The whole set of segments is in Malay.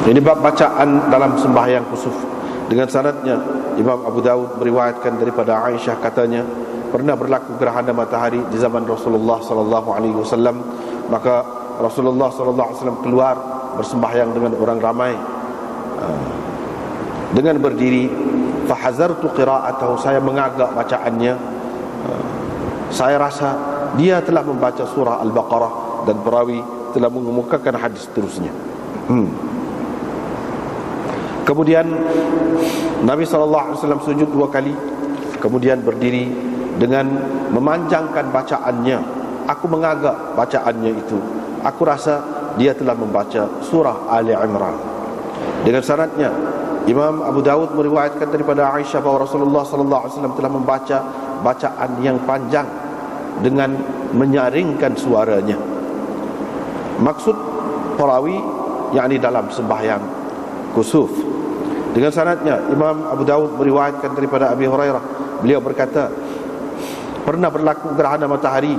Ini bab bacaan dalam sembahyang kusuf. Dengan sanadnya Imam Abu Dawud meriwayatkan daripada Aisyah, katanya pernah berlaku gerhana matahari di zaman Rasulullah sallallahu alaihi wasallam. Maka Rasulullah sallallahu alaihi wasallam keluar bersembahyang dengan orang ramai dengan berdiri. Fahazartu qira'atahu, saya mengagak bacaannya. Saya rasa dia telah membaca surah Al-Baqarah, dan perawi telah mengemukakan hadis seterusnya. Kemudian Nabi SAW sujud 2 kali, kemudian berdiri dengan memanjangkan bacaannya. Aku mengagak bacaannya itu. Aku rasa dia telah membaca surah Ali Imran. Dengan sanadnya Imam Abu Dawud meriwayatkan daripada Aisyah bahawa Rasulullah SAW telah membaca bacaan yang panjang dengan menyaringkan suaranya. Maksud perawi yakni dalam sembahyang kusuf. Dengan sanadnya Imam Abu Dawud meriwayatkan daripada Abi Hurairah, beliau berkata, pernah berlaku gerhana matahari,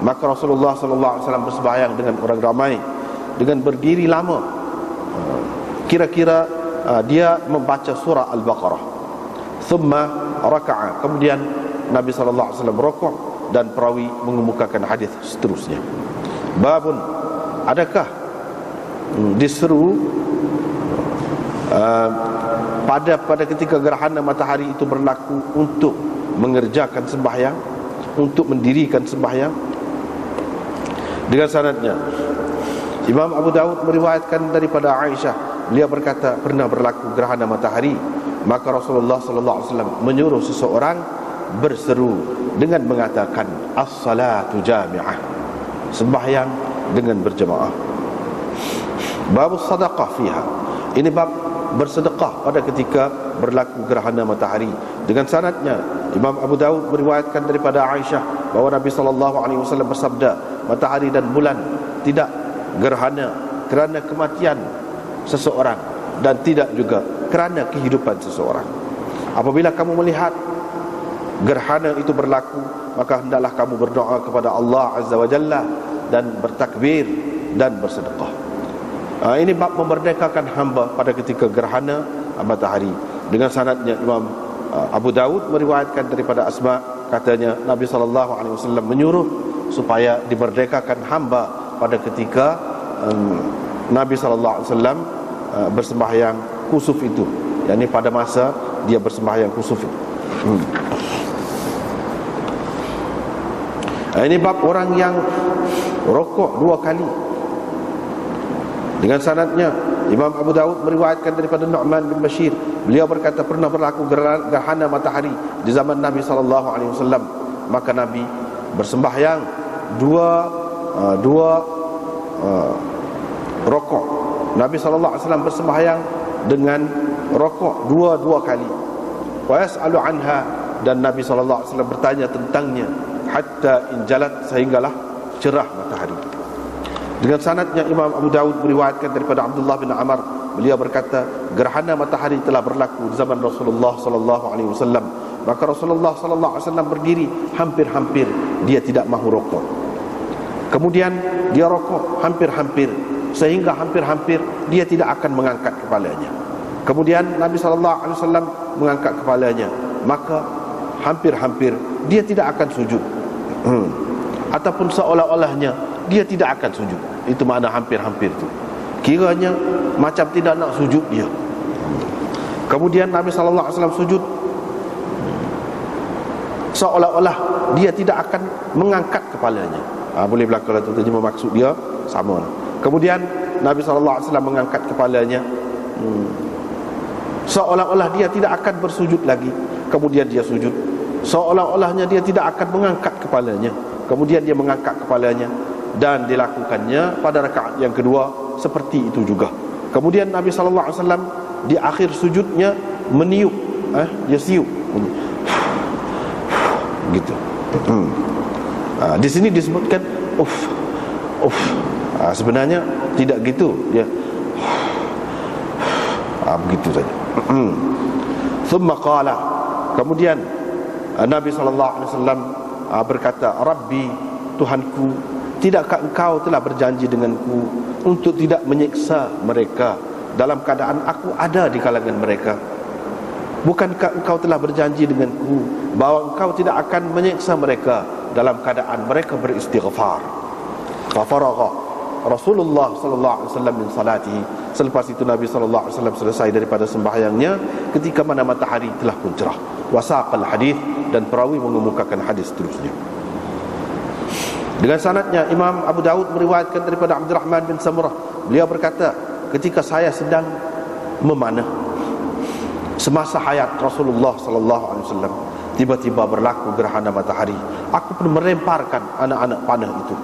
maka Rasulullah SAW bersembahyang dengan orang ramai dengan berdiri lama. Kira-kira dia membaca surah Al-Baqarah. Thumma raka'a, kemudian Nabi SAW rukuk, dan perawi mengemukakan hadis seterusnya. Babun, adakah diseru pada ketika gerhana matahari itu berlaku untuk mengerjakan sembahyang, untuk mendirikan sembahyang? Dengan sanadnya Imam Abu Dawud meriwayatkan daripada Aisyah, beliau berkata pernah berlaku gerhana matahari, maka Rasulullah SAW menyuruh seseorang berseru dengan mengatakan as-salatu jami'ah, sembahyang dengan berjemaah. Bab sadaqah fiha, ini bab bersedekah pada ketika berlaku gerhana matahari. Dengan sanadnya Imam Abu Dawud meriwayatkan daripada Aisyah bahawa Nabi SAW bersabda, matahari dan bulan tidak gerhana kerana kematian seseorang, dan tidak juga kerana kehidupan seseorang. Apabila kamu melihat gerhana itu berlaku, maka hendaklah kamu berdoa kepada Allah Azza wa Jalla dan bertakbir dan bersedekah. Ini bab memerdekakan hamba pada ketika gerhana matahari. Dengan sanadnya Imam Abu Dawud meriwayatkan daripada Asma, katanya Nabi SAW menyuruh supaya dimerdekakan hamba pada ketika Nabi SAW bersembahyang kusuf itu, yakni pada masa dia bersembahyang kusuf itu. Ini bab orang yang rokok 2 kali. Dengan sanadnya Imam Abu Dawud meriwayatkan daripada Nu'man bin Bashir, beliau berkata pernah berlaku gerhana matahari di zaman Nabi SAW. Maka Nabi bersembahyang dua rokok. Nabi SAW bersembahyang dengan rokok dua kali. Wa yas'alu anha, dan Nabi SAW bertanya tentangnya hatta injalat, sehinggalah cerah matahari. Dengan sanadnya Imam Abu Dawud meriwayatkan daripada Abdullah bin Amr, beliau berkata gerhana matahari telah berlaku di zaman Rasulullah SAW. Maka Rasulullah SAW berdiri, hampir-hampir dia tidak mahu rokok. Kemudian dia rokok hampir-hampir, sehingga hampir-hampir dia tidak akan mengangkat kepalanya. Kemudian Nabi SAW mengangkat kepalanya, maka hampir-hampir dia tidak akan sujud, ataupun seolah-olahnya dia tidak akan sujud. Itu makna hampir-hampir itu. Kiranya macam tidak nak sujud dia. Kemudian Nabi SAW sujud, seolah-olah dia tidak akan mengangkat kepalanya. Boleh berlaku lah tu, terjemah maksud dia sama lah. Kemudian Nabi SAW mengangkat kepalanya, seolah-olah dia tidak akan bersujud lagi. Kemudian dia sujud, seolah-olahnya dia tidak akan mengangkat kepalanya. Kemudian dia mengangkat kepalanya, dan dilakukannya pada rakaat yang kedua seperti itu juga. Kemudian Nabi SAW di akhir sujudnya meniup, dia siup gitu. Di sini disebutkan uff. Sebenarnya tidak gitu, ya. Begitu saja. Thumma qala, kemudian Nabi SAW berkata, Rabbi, Tuhanku, tidakkah engkau telah berjanji denganku untuk tidak menyiksa mereka dalam keadaan aku ada di kalangan mereka. Bukankah engkau telah berjanji denganku bahawa engkau tidak akan menyiksa mereka dalam keadaan mereka beristighfar? Fa faragha Rasulullah sallallahu alaihi wasallam min salatihi. Selepas itu Nabi sallallahu alaihi wasallam selesai daripada sembahyangnya ketika mana matahari telah pun cerah. Wasaqal hadis, dan perawi mengemukakan hadis seterusnya. Dengan sanadnya Imam Abu Daud meriwayatkan daripada Abdurrahman bin Samurah, beliau berkata, ketika saya sedang memanah semasa hayat Rasulullah sallallahu alaihi wasallam, tiba-tiba berlaku gerhana matahari. Aku pun melemparkan anak-anak panah itu,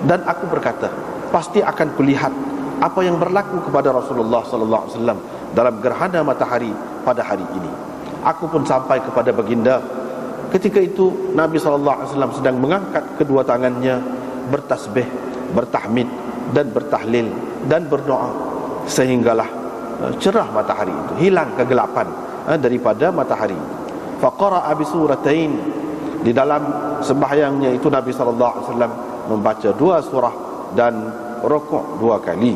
dan aku berkata, pasti akan kulihat apa yang berlaku kepada Rasulullah sallallahu alaihi wasallam dalam gerhana matahari pada hari ini. Aku pun sampai kepada baginda. Ketika itu Nabi sallallahu alaihi wasallam sedang mengangkat kedua tangannya, bertasbih, bertahmid dan bertahlil dan berdoa, sehinggalah cerah matahari itu, hilang kegelapan daripada matahari. Faqara'a bi suratain, di dalam sembahyangnya itu Nabi sallallahu alaihi wasallam membaca 2 surah dan rukuk 2 kali.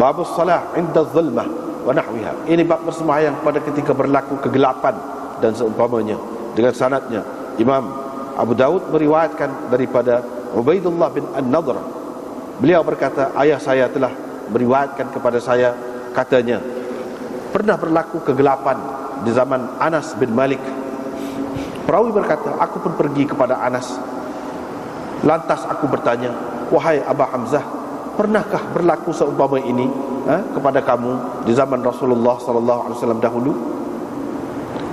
Babus salah 'inda zulmah wa nahwiha. Ini bab bersembahyang pada ketika berlaku kegelapan dan seumpamanya. Dengan sanadnya Imam Abu Daud meriwayatkan daripada Ubaidullah bin An-Nadhr, beliau berkata, ayah saya telah meriwayatkan kepada saya, katanya, pernah berlaku kegelapan di zaman Anas bin Malik. Perawi berkata, aku pun pergi kepada Anas. Lantas aku bertanya, wahai Aba Hamzah, pernahkah berlaku seumpama ini kepada kamu di zaman Rasulullah sallallahu alaihi wasallam dahulu?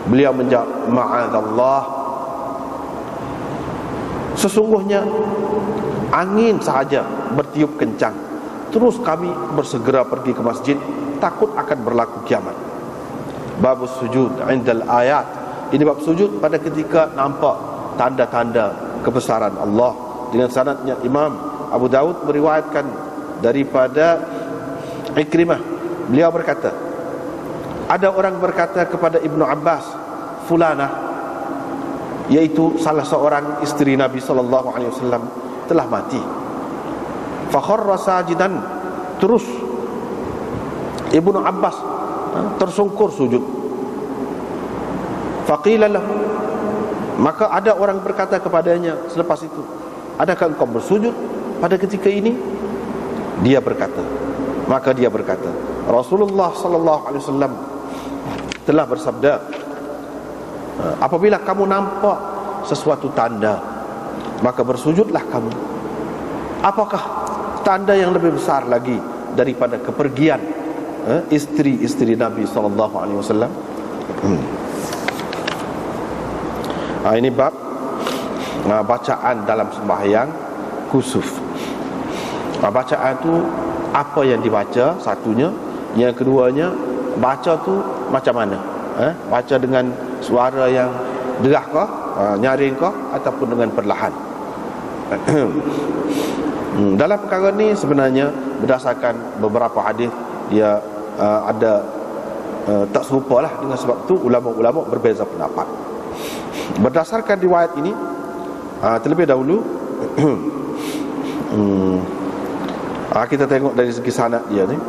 Beliau menjawab, ma'adzallah, sesungguhnya angin sahaja bertiup kencang, terus kami bersegera pergi ke masjid, takut akan berlaku kiamat. Babus sujud 'indal ayat. Ini bab sujud pada ketika nampak tanda-tanda kebesaran Allah. Dengan sanadnya Imam Abu Daud meriwayatkan daripada Ikrimah, beliau berkata, ada orang berkata kepada Ibnu Abbas, fulanah, yaitu salah seorang isteri Nabi sallallahu alaihi wasallam, telah mati. Fa kharra sajidan, terus Ibnu Abbas tersungkur sujud. Faqila lahu, maka ada orang berkata kepadanya selepas itu, adakah engkau bersujud pada ketika ini? Maka dia berkata, Rasulullah sallallahu alaihi wasallam telah bersabda, apabila kamu nampak sesuatu tanda, maka bersujudlah kamu. Apakah tanda yang lebih besar lagi daripada kepergian isteri-isteri Nabi sallallahu alaihi wasallam? Ini bab bacaan dalam sembahyang kusuf. Bacaan tu apa yang dibaca, satunya. Yang keduanya, baca tu macam mana? Baca dengan suara yang derah kah, nyaring kah, ataupun dengan perlahan? Dalam perkara ni sebenarnya berdasarkan beberapa hadis, dia ada tak serupa lah. Dengan sebab tu ulama-ulama berbeza pendapat. Berdasarkan riwayat ini, terlebih dahulu kita tengok dari segi sanad dia ni.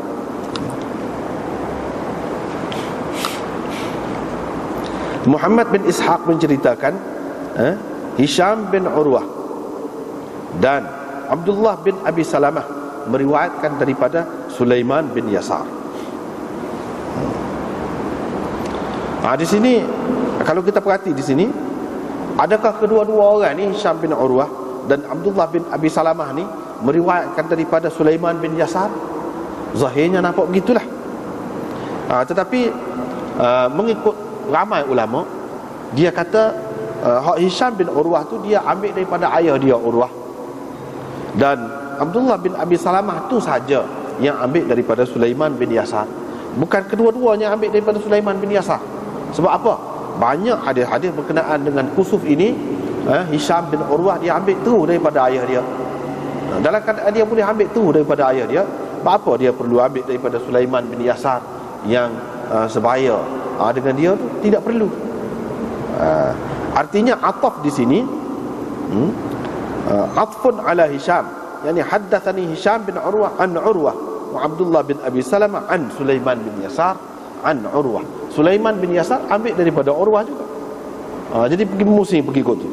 Muhammad bin Ishaq menceritakan Hisham bin Urwah dan Abdullah bin Abi Salamah meriwayatkan daripada Sulaiman bin Yasar. Di sini kalau kita perhati di sini, adakah kedua-dua orang ni, Hisham bin Urwah dan Abdullah bin Abi Salamah ni, meriwayatkan daripada Sulaiman bin Yasar? Zahirnya nampak begitulah. Tetapi mengikut ramai ulama, dia kata Hisham bin Urwah tu dia ambil daripada ayah dia Urwah, dan Abdullah bin Abi Salamah tu saja yang ambil daripada Sulaiman bin Yasar. Bukan kedua-duanya ambil daripada Sulaiman bin Yasar. Sebab apa? Banyak hadis-hadis berkenaan dengan kusuf ini, Hisham bin Urwah dia ambil terus daripada ayah dia. Dalam keadaan dia boleh ambil terus daripada ayah dia, apa dia perlu ambil daripada Sulaiman bin Yasar yang sebaya dengan dia tu? Tidak perlu. Artinya ataf di sini atfun ala Hisham, yani haddatsani Hisham bin Urwah an Urwah, Abdullah bin Abi Salamah an Sulaiman bin Yasar an Urwah. Sulaiman bin Yasar ambil daripada Urwah juga. Jadi pergi musing pergi kot tu.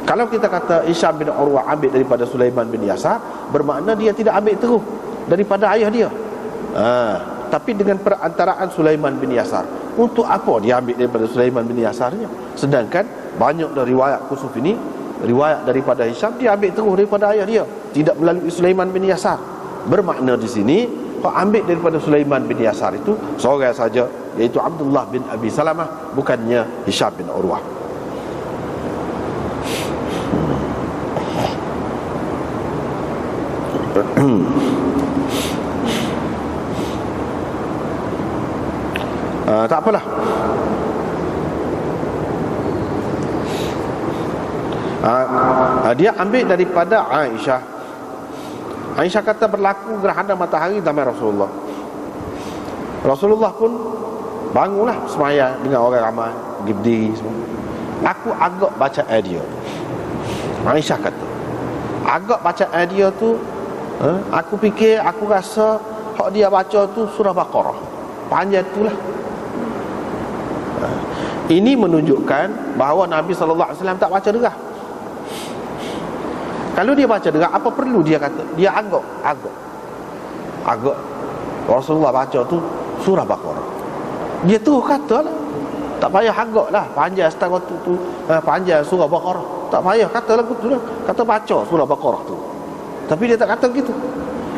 Kalau kita kata Hisham bin Urwah ambil daripada Sulaiman bin Yasar, bermakna dia tidak ambil terus daripada ayah dia. Tapi dengan perantaraan Sulaiman bin Yasar. Untuk apa dia ambil daripada Sulaiman bin Yasarnya? Sedangkan banyak dari riwayat kusuf ini, riwayat daripada Hisham, dia ambil terus daripada ayah dia, tidak melalui Sulaiman bin Yasar. Bermakna di sini kau ambil daripada Sulaiman bin Yasar itu seorang saja, iaitu Abdullah bin Abi Salamah, bukannya Hisham bin Urwah. Tak apalah. Dia ambil daripada Aisyah. Aisyah kata berlaku gerhana matahari zaman Rasulullah. Rasulullah pun bangunlah semaya dengan orang ramai, pergi berdiri semua. Aku agak baca dia. Aisyah kata, agak baca dia tu, aku fikir, aku rasa hak dia baca tu surah Baqarah. Panjang itulah. Ini menunjukkan bahawa Nabi SAW tak baca derah. Kalau dia baca derah, apa perlu dia kata? Dia agak Rasulullah baca tu surah Baqarah. Dia tu kata lah, tak payah agak lah, panjang setengah tu panjang surah Baqarah, tak payah kata lagu tu lah, kata baca surah Baqarah tu. Tapi dia tak kata gitu.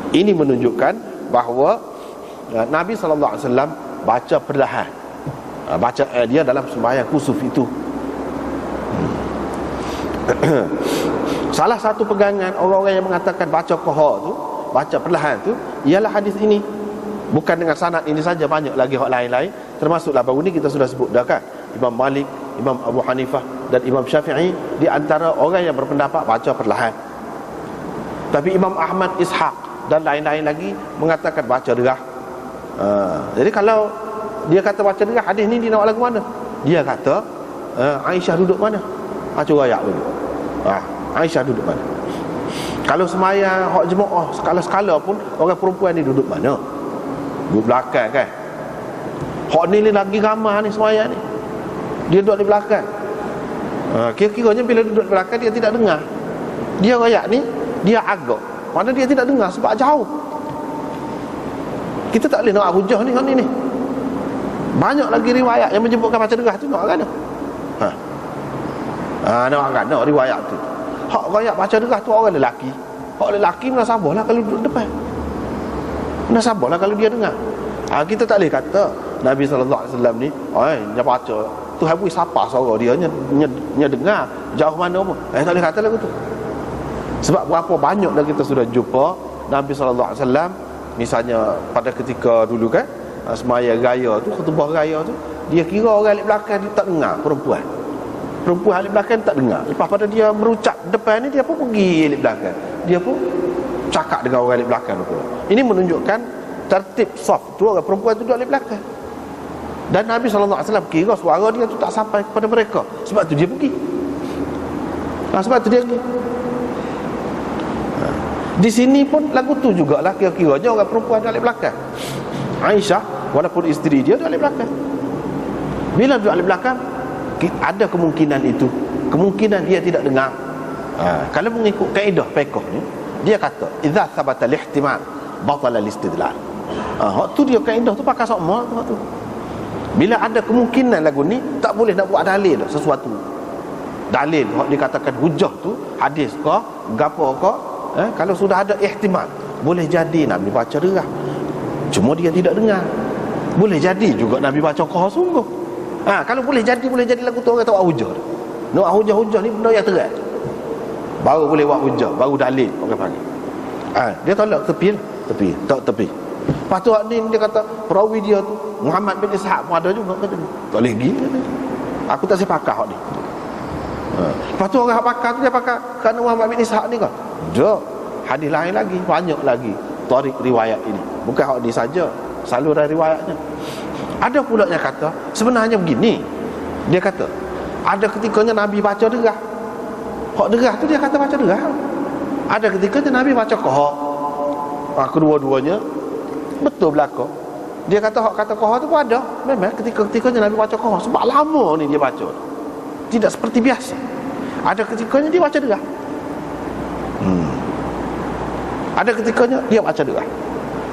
Ini menunjukkan bahawa Nabi SAW baca perlahan, baca dia dalam sembahyang kusuf itu. Salah satu pegangan orang-orang yang mengatakan baca qahar tu, baca perlahan tu, ialah hadis ini. Bukan dengan sanad ini saja, banyak lagi hak lain-lain. Termasuklah baru ni kita sudah sebut dah kan, Imam Malik, Imam Abu Hanifah dan Imam Syafi'i di antara orang yang berpendapat baca perlahan. Tapi Imam Ahmad, Ishaq dan lain-lain lagi mengatakan baca derah. Jadi kalau dia kata baca derah, hadis ni dia nak lagu mana? Dia kata Aisyah duduk mana? Cuba ayat dulu. Aisyah duduk mana? Kalau semaya hak jemaah skala-skala pun, orang perempuan ni duduk mana? Duduk belakang kan? Hak ni lagi ramah ni semaya ni, dia duduk di belakang. Kira-kiranya bila duduk di belakang, dia tidak dengar. Dia ayat ni, dia agak, mana dia tidak dengar sebab jauh. Kita tak boleh nak hujah ni ni. Banyak lagi riwayat yang menyebutkan baca derah tu, nak kan? Nak kan? Nak riwayat tu. Hak riwayat baca derah tu orang lelaki. Hak lelaki menasabahlah kalau duduk depan. Menasabahlah kalau dia dengar. Kita tak boleh kata Nabi SAW ni, dia baca tu habis siapa suara dia, nya dengar jauh mana pun. Tak boleh kata lagu tu. Sebab berapa banyak dah kita sudah jumpa Nabi SAW, misalnya pada ketika dulu kan, semaya raya tu, khutbah raya tu, dia kira orang di belakang dia tak dengar, perempuan di belakang tak dengar. Lepas pada dia merucap depan ni, dia pun pergi di belakang, dia pun cakap dengan orang di belakang tu. Ini menunjukkan tertib saf tu, orang perempuan tu duduk di belakang. Dan Nabi SAW kira suara dia tu tak sampai kepada mereka, sebab tu dia pergi. Sebab tu dia pergi. Di sini pun lagu tu jugalah, kira-kiranya orang perempuan duduk di belakang. Aisyah walaupun isteri dia duduk di belakang. Bila duduk di belakang, ada kemungkinan itu, kemungkinan dia tidak dengar. Kalau mengikut kaedah fiqh ni, dia kata idza thabata al-ihtimal batala al-istidlal. Tu dia kaedah tu pakai sama tu. Bila ada kemungkinan lagu ni, tak boleh nak buat dalil sesuatu. Dalil hak dikatakan hujah tu, hadis ke gapo ke, kalau sudah ada ihtimal, boleh jadi Nabi baca derah, cuma dia tidak dengar. Boleh jadi juga Nabi baca qahar sungguh. Kalau boleh jadi lagu tu orang tak buat hujah. Nak hujah-hujah ni benda yang terang, baru boleh buat hujah, baru dalil orang panggil. Dia tolak tepi. Lepas tu ni dia kata perawi dia tu Muhammad bin Ishaq pun ada juga kata, tak boleh pergi. Aku tak sepakat hak ni. Lepas tu orang pakar tu, dia pakar kerana Muhammad bin Ishaq ni kan. Hadis lain lagi, banyak lagi tarik riwayat ini. Bukan hak ni saja, saluran riwayatnya. Ada pula yang kata sebenarnya begini. Dia kata ada ketikanya Nabi baca derah. Hak derah tu dia kata baca derah. Ada ketikanya Nabi baca qahar. Kedua-duanya betul belaka. Dia kata hak kata Qaha tu pun ada. Memang ketika-ketikanya Nabi baca Qaha sebab lama ni dia baca. Tidak seperti biasa. Ada ketikanya dia baca derah. Ada ketikanya dia baca derah.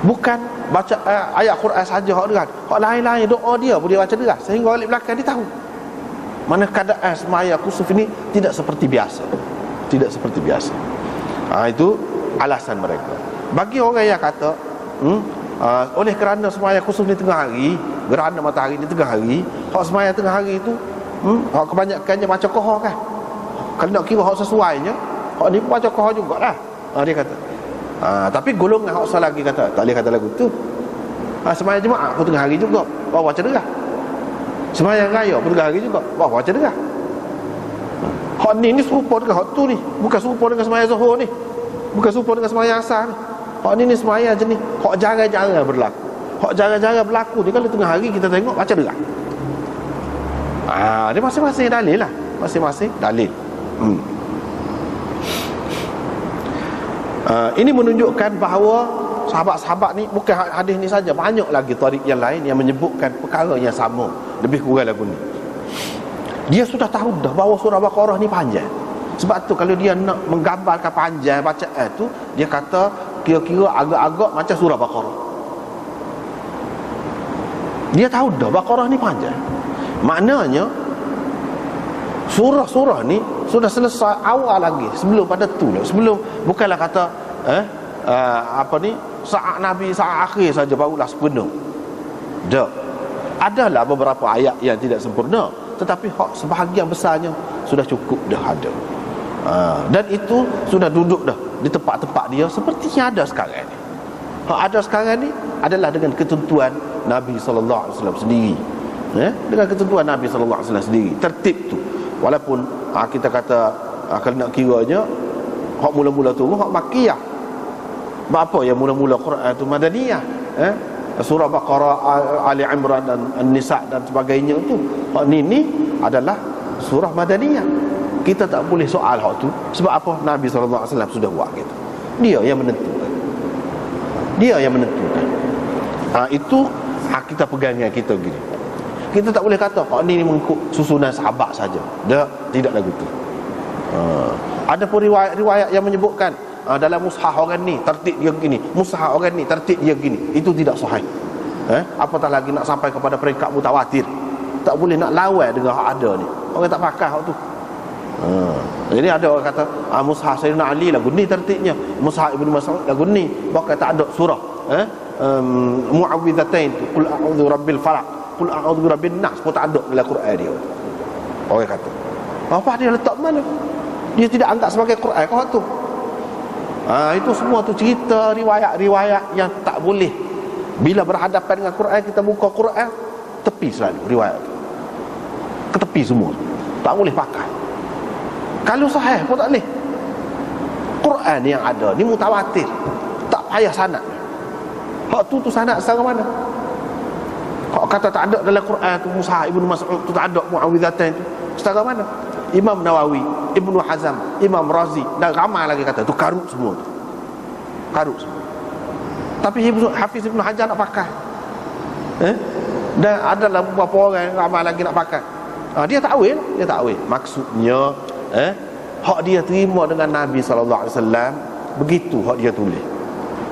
Bukan baca ayat Quran saja hak derah. Hak lain-lain doa dia pun dia baca derah. Sehingga balik belakang dia tahu mana keadaan semaya kusuf ini tidak seperti biasa. Tidak seperti biasa. Itu alasan mereka. Bagi orang yang kata oleh kerana semaya kusuf ni tengah hari, gerhana matahari ni tengah hari, hak semaya tengah hari itu hak kebanyakannya baca Qaha kan. Kalau nak kira hak sesuainya, hak ni pun baca Qaha jugalah. Dia kata. Tapi golongan hak asal lagi kata tak boleh kata lagu tu. Semaya Jumaat pun tengah hari juga, baca derah. Sembahyang raya pun tengah hari juga, baca derah. Hak ni serupa dengan hak tu ni. Bukan serupa dengan sembahyang Zuhur ni. Bukan serupa dengan sembahyang Asar ni. Hak ni sembahyang jenis hak jarang-jarang berlaku. Hak jarang-jarang berlaku ni kalau tengah hari kita tengok baca derah. Dia masing-masing dalil lah. Masing-masing dalil. Ini menunjukkan bahawa sahabat-sahabat ni bukan hadis ni saja, banyak lagi tarik yang lain yang menyebutkan perkara yang sama, lebih kurang lagu ni. Dia sudah tahu dah bahawa surah Baqarah ni panjang. Sebab tu kalau dia nak menggambarkan panjang bacaan tu, dia kata kira-kira agak-agak macam surah Baqarah. Dia tahu dah Baqarah ni panjang. Maknanya surah-surah ni sudah selesai awal lagi, sebelum pada tu, sebelum bukanlah kata saat Nabi saat akhir saja barulah sempurna. Tak. Adalah beberapa ayat yang tidak sempurna, tetapi sebahagian besarnya sudah cukup dah ada. Dan itu sudah duduk dah di tempat-tempat dia seperti yang ada sekarang ni. Ada sekarang ni adalah dengan ketentuan Nabi SAW sendiri. Dengan ketentuan Nabi SAW sendiri, tertib tu. Walaupun kita kata kalau nak kiranya hak mula-mula tu hak Makkiyah. Apa yang mula-mula Quran tu Madaniyah, surah Baqarah, Ali Imran dan An-Nisa dan sebagainya tu, hak ni adalah surah Madaniyah. Kita tak boleh soal hak tu. Sebab apa? Nabi SAW sudah buat gitu. Dia yang menentukan. Dia yang menentukan. Itu kita pegangan kita gini. Kita tak boleh kata hak ni mengikut susunan sahabat saja. Tidak lagu tu. Ada pun riwayat yang menyebutkan dalam mushaf orang ni tertib dia begini, mushaf orang ni tertib dia begini. Itu tidak sahih. Apatah lagi nak sampai kepada peringkat mutawatir. Tak boleh nak lawan dengan hak ada ni. Orang tak pakai hak tu. Jadi ada orang kata mushaf Sayyidina Ali lagu ni tertibnya, mushaf Ibnu Mas'ud lagu ni, bahkan tak ada surah Mu'awwidhatain, qul a'udzu rabbil falaq, qul a'udzu birabbin nas, pun tak ada dalam Quran dia. Orang kata apa dia letak mana? Dia tidak anggap sebagai Quran kau tu. Itu semua tu cerita riwayat-riwayat yang tak boleh. Bila berhadapan dengan Quran, kita buka Quran, tepi selalu riwayat tu. Ke tepi semua. Tak boleh pakai. Kalau sahih pun tak boleh. Quran yang ada ni mutawatir. Tak payah sanad. Hak tu sanad secara mana? Hak kata tak ada dalam Quran tu, Mushaf Ibnu Mas'ud tu tak ada Mu'awwidhatain tu. Secara mana? Imam Nawawi, Ibnu Hazm, Imam Razi dan ramai lagi kata tu karut semua tu. Karut semua. Tapi Hafiz Ibnu Hajar nak pakai. Dan adalah beberapa orang ramai lagi nak pakai. Dia takwil, maksudnya hak dia terima dengan Nabi sallallahu alaihi wasallam, begitu hak dia tulis.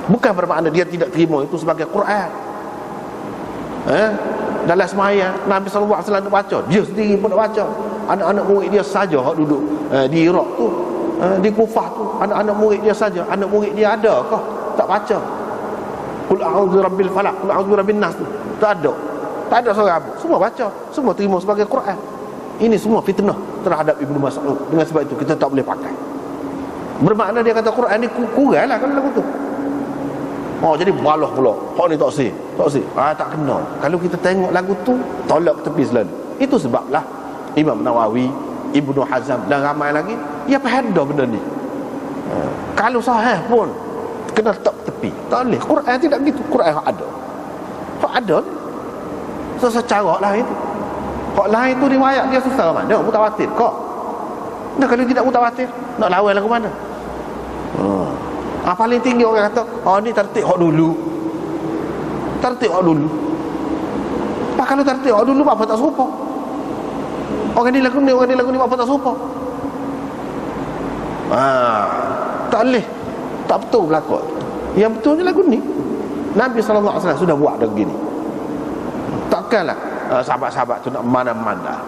Bukan bermakna dia tidak terima itu sebagai Quran. Dalam sembahyang Nabi sallallahu alaihi wasallam baca, dia sendiri pun nak baca. Anak-anak murid dia saja hak duduk di Iraq tu, di Kufah tu, anak-anak murid dia saja. Anak murid dia ada kah tak baca qul a'udzu birabbil falaq, qul a'udzu birabbin nas tu? Tak ada. Tak ada seorang Abu. Semua baca, semua terima sebagai Quran. Ini semua fitnah terhadap Ibnu Mas'ud. Dengan sebab itu kita tak boleh pakai. Bermakna dia kata Quran ni kurang lah kalau lagu tu. Jadi balah pula. Hak ni tak sih. Tak kena. Kalau kita tengok lagu tu, tolak ke tepi selalu. Itu sebablah Imam Nawawi, Ibnu Hazm dan ramai lagi dia pahada benda ni. Kalau sahih pun kena letak tepi. Tak boleh. Quran tidak begitu. Quran ada. Hak ada. Secara lain tu. Hak lain tu riwayat dia susah mana? Mutawatir kok. Nah kalau tidak mutawatir, nak lawan lagu mana? Paling tinggi orang kata, ni tertib hak dulu. Tertib awak dulu. Pak, kalau tertib awak dulu, apa tak serupa? Orang ni lagu ni, apa tak serupa? Tak boleh. Tak betul berlaku. Yang betulnya lagu ni Nabi SAW sudah buat dah begini. Takkanlah sahabat-sahabat tu nak mana-mana.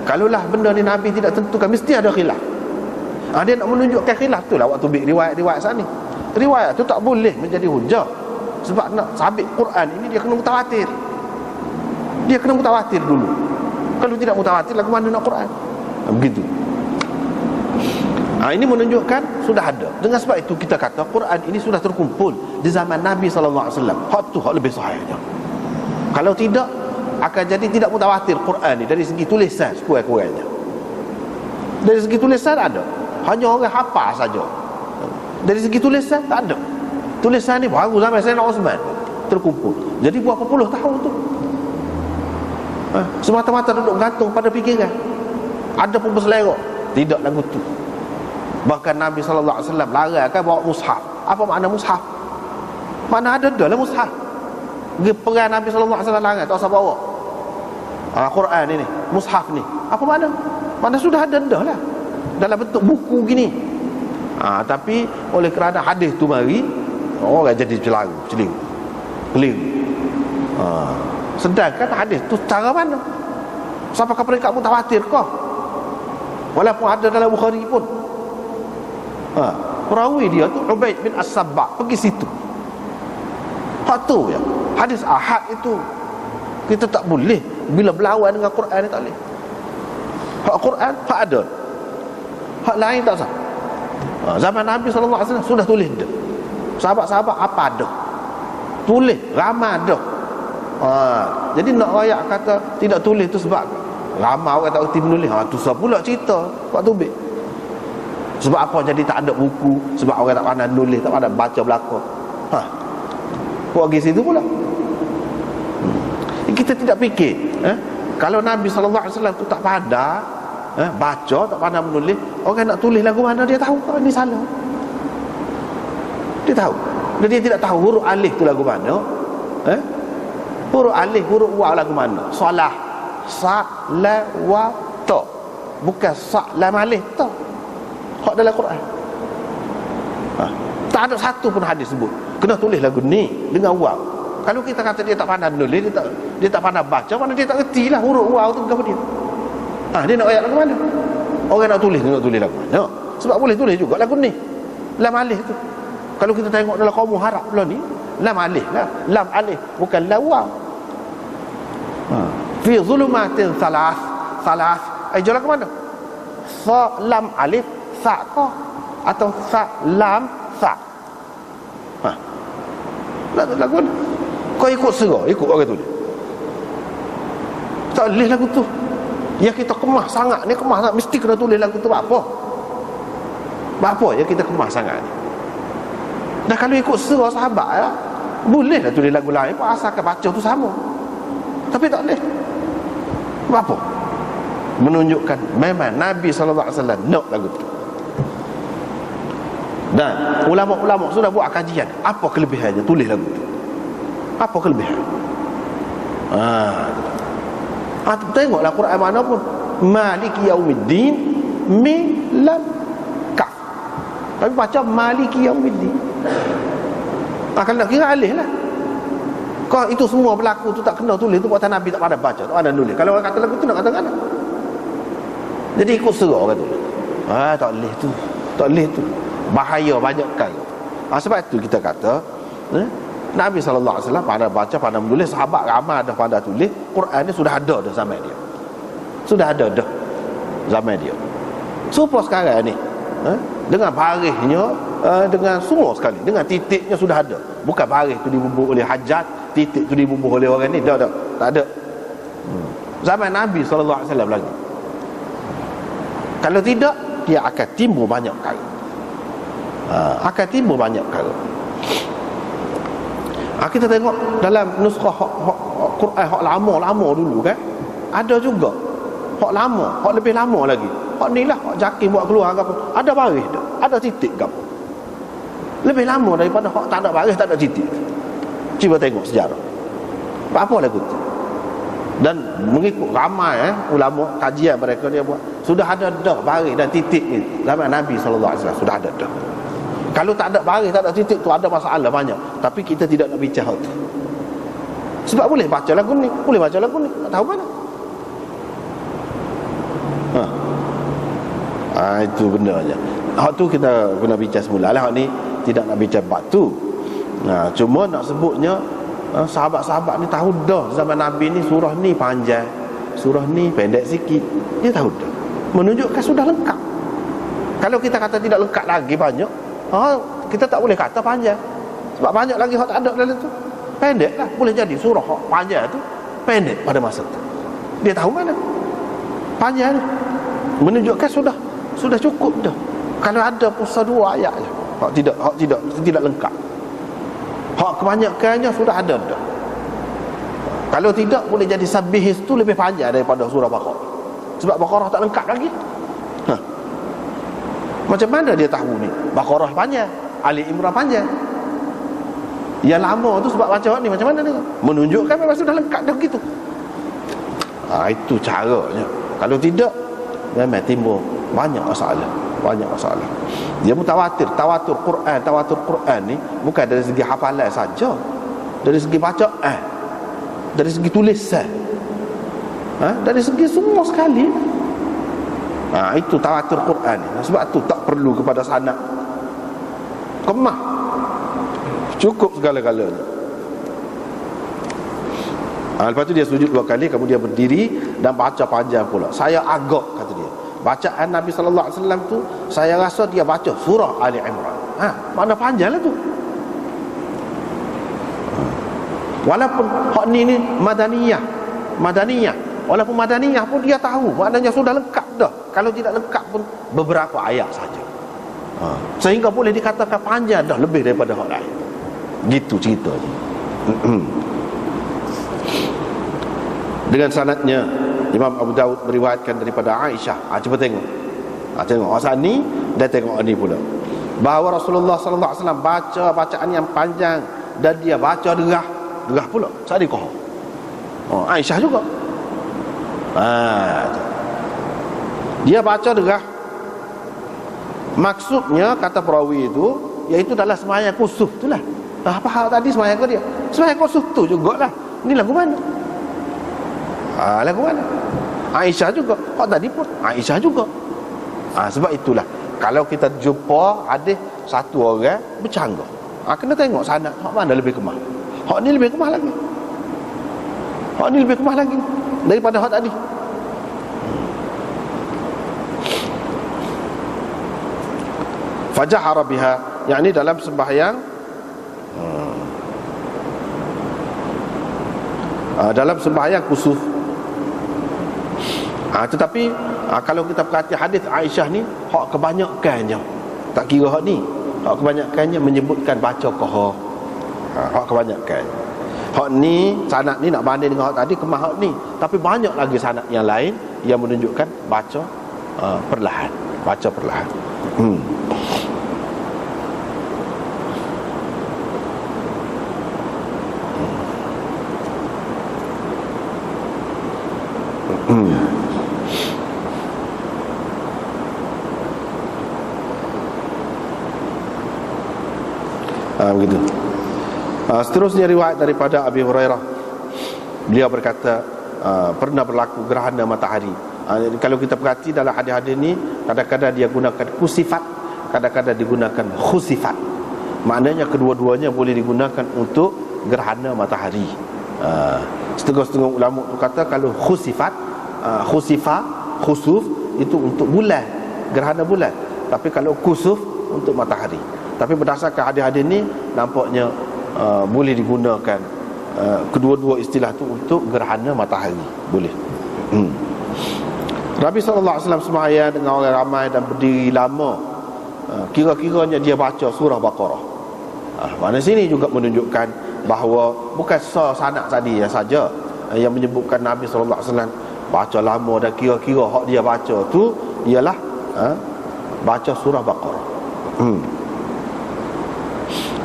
Kalaulah benda ni Nabi tidak tentukan, mesti ada khilaf. Dia nak menunjukkan khilaf tu lah waktu riwayat-riwayat sana ni. Riwayat tu tak boleh menjadi hujah. Sebab nak sabit Quran ini dia kena mutawatir. Dia kena mutawatir dulu. Kalau tidak mutawatir, lagu mana nak Quran? Begitu. Ini menunjukkan sudah ada. Dengan sebab itu kita kata Quran ini sudah terkumpul di zaman Nabi SAW. Hak tu hak lebih sahihnya. Kalau tidak, akan jadi tidak mutawatir Quran ni dari segi tulisan sekurang-kurangnya. Dari segi tulisan ada, hanya orang hafal saja. Dari segi tulisan tak ada. Tulisan ni baru zaman Sayyidina Osman terkumpul. Jadi berapa puluh tahun tu semata-mata duduk gantung pada fikiran. Ada pun berselera. Tidak lagu tu. Bahkan Nabi SAW larangkan bawa mushaf. Apa makna mushaf? Mana ada dah lah mushaf. Peran Nabi SAW larang, tak usah bawa Quran ini, mushaf ni. Apa makna? Mana sudah ada dah lah dalam bentuk buku gini. Tapi oleh kerana hadis tu mari, orang jadi celing. Sedangkan hadis tu cara mana? Sampai ke peringkat mutawatir kah? Walaupun ada dalam Bukhari pun. Perawi dia tu Ubaid bin As-Sabbah pergi situ. Hak tu ya. Hadis ahad itu kita tak boleh bila berlawan dengan Quran ni, tak boleh. Hak Quran hak ada. Hak lain tak sah. Zaman Nabi SAW sudah tulis dah. Sahabat-sahabat apa ada? Tulis, ramai ada. Jadi nak rakyat kata tidak tulis tu sebab ramai orang tak kerti menulis. Tu sebab pula cerita Pak Tubik. Sebab apa jadi tak ada buku? Sebab orang tak pandai nulis, tak pandai baca belakang. Kau pergi situ pula. Kita tidak fikir kalau Nabi SAW tu tak pandai baca, tak pandai menulis, orang nak tulis lagu mana dia tahu kalau ni salah. Dia tahu. Dan dia tidak tahu huruf alif tu lagu mana. Huruf alif, huruf waw lagu mana. Salah, sa, la, wa, ta. Bukan sa, lam, alif, ta. Hak dalam Quran. Tak ada satu pun hadis sebut kena tulis lagu ni dengan waw. Kalau kita kata dia tak pandai nulis, dia tak pandai baca, mana dia tak reti lah huruf waw tu apa dia. Dia nak ayat lagu mana? Orang nak tulis, dia nak tulis lagu mana? Sebab boleh tulis juga lagu ni. Lam alif tu. Kalau kita tengok dalam kaum Arab pula ni, lam alif lah. Lam alif bukan lam waw. Fi zulumatin salas. Jalan ke mana? Sa lam alif sa ka atau sa lam sa. Lagu ni kau ikut serah, ikut orang tulis. Tak boleh lagu tu. Yang kita kemas sangat ni, kemas sangat, mesti kena tulis lagu tu. Apa yang kita kemas sangat ni? Dan kalau ikut serah sahabat lah, boleh lah tulis lagu lain pun asalkan baca tu sama. Tapi tak boleh. Apa? Menunjukkan memang Nabi SAW nak lagu tu. Dan ulama-ulama sudah buat kajian apa kelebihannya tulis lagu tu. Apa kelebihan? Tengoklah Quran mana pun, Maliki Yaumiddin min lam kaf. Tapi baca Maliki Yaumiddin. Kalau nak kira alih lah. Kau itu semua berlaku tu tak kena tulis tu buatan Nabi tak pandai baca, tak pandai nulis. Kalau orang kata lagu tu nak kata mana? Jadi ikut serah orang tu. Tak boleh tu. Tak boleh tu. Bahaya banyak kali. Sebab itu kita kata Nabi SAW pandai baca, pandai menulis. Sahabat ramai dah pandai tulis. Quran ni sudah ada dah zaman dia. Sudah ada dah zaman dia. Supaya sekarang ni dengan barisnya, dengan semua sekali, dengan titiknya sudah ada. Bukan baris tu dibubuh oleh hajat, titik tu dibubuh oleh orang ni. Tak ada. Zaman Nabi SAW lagi. Kalau tidak, dia akan timbul banyak perkara. Kita tengok dalam nuskah Quran hak lama-lama dulu kan, ada juga hak lama, hak lebih lama lagi. Hak ni lah hak Jakim buat keluar ke apa, ada baris dah, ada titik ke apa. Lebih lama daripada hak tak ada baris, tak ada titik. Cuba tengok sejarah. Apa lagu tu? Dan mengikut ramai ulama kajian mereka dia buat, sudah ada dah baris dan titik ni zaman Nabi SAW, sudah ada dah. Kalau tak ada baris, tak ada titik tu ada masalah banyak. Tapi kita tidak nak bicara tu. Sebab boleh baca lagu ni, boleh baca lagu ni, tak tahu mana. Itu benda je. Hak tu kita guna bicara semula lah. Hak ni tidak nak bicara bab tu. Cuma nak sebutnya sahabat-sahabat ni tahu dah zaman Nabi ni surah ni panjang, surah ni pendek sikit. Dia tahu dah, menunjukkan sudah lengkap. Kalau kita kata tidak lengkap lagi banyak, kita tak boleh kata panjang. Sebab banyak lagi hak tak ada dalam tu. Pendek lah, boleh jadi surah hak panjang tu pendek pada masa tu. Dia tahu mana panjang ni, menunjukkan sudah cukup dah. Kalau ada pun 2 ayat je. Hak tidak lengkap. Hak kebanyakannya sudah ada dah. Kalau tidak, boleh jadi Sabihis tu lebih panjang daripada surah Baqarah. Sebab Baqarah tak lengkap lagi. Macam mana dia tahu ni? Baqarah panjang, Ali Imran panjang. Yang lama tu sebab baca ni macam mana ni? Menunjukkan memang sudah lengkap dah begitu. Itu caranya. Kalau tidak, memang timbul banyak masalah. Dia mutawatir. Tawatur Quran ni bukan dari segi hafalan saja, dari segi bacaan, dari segi tulisan, dari segi semua sekali. Itu tawatur Quran ni. Sebab tu tak perlu kepada sanad kemah, cukup segala-galanya. Lepas tu dia sujud 2 kali, kemudian berdiri dan baca panjang pula. Saya agak, kata dia, bacaan Nabi SAW tu, saya rasa dia baca surah Ali Imran. Mana panjang lah tu. Walaupun hak ni Madaniyah. Walaupun Madaniyah pun dia tahu maknanya sudah lengkap dah. Kalau tidak lengkap pun beberapa ayat saja. Sehingga boleh dikatakan panjang dah, lebih daripada hak lain. Gitu ceritanya. Dengan sanadnya Imam Abu Daud meriwayatkan daripada Aisyah. Cuba tengok. Tengok asal ni dan tengok ni pula. Bahawa Rasulullah sallallahu alaihi wasallam baca bacaan yang panjang dan dia baca derah pula. Sadiqah. Aisyah juga. Dia baca derah. Maksudnya kata perawi itu iaitu dalam sembahyang kusuf itulah. Apa hal tadi sembahyang ke dia? Sembahyang kusuf tu jugalah. Ni lagu mana? Lagu mana? Aisyah juga. Tadi pun Aisyah juga. Sebab itulah kalau kita jumpa hadis satu orang bercanggah, kena tengok sanad hak mana lebih kemah. Hak ni lebih kemah lagi daripada hak tadi. Fajahara biha, yakni dalam sembahyang kusuf. Tetapi kalau kita perhati hadis Aisyah ni, hak kebanyakannya, tak kira hak ni, hak kebanyakannya menyebutkan baca qahar. Hak kebanyakan. Hak ni, sanad ni nak banding dengan hak tadi, kemah hak ni. Tapi banyak lagi sanad yang lain yang menunjukkan baca perlahan. Begitu. Seterusnya riwayat daripada Abi Hurairah. Beliau berkata, pernah berlaku gerhana matahari. Kalau kita perhati dalam hadis-hadis ni, kadang-kadang dia gunakan kusifat, kadang-kadang digunakan khusifat. Maknanya kedua-duanya boleh digunakan untuk gerhana matahari. Setengah-setengah ulama tu kata kalau khusifat, khusuf itu untuk bulan, gerhana bulan. Tapi kalau kusuf untuk matahari. Tapi berdasarkan hadis-hadis ni, nampaknya boleh digunakan kedua-dua istilah tu untuk gerhana matahari. Boleh. Nabi SAW sembahyang dengan orang ramai dan berdiri lama. Kira-kiranya dia baca surah Baqarah. Mana sini juga menunjukkan bahawa bukan sanad tadi saja yang menyebutkan Nabi SAW baca lama, dan kira-kira hak dia baca tu ialah baca surah Baqarah.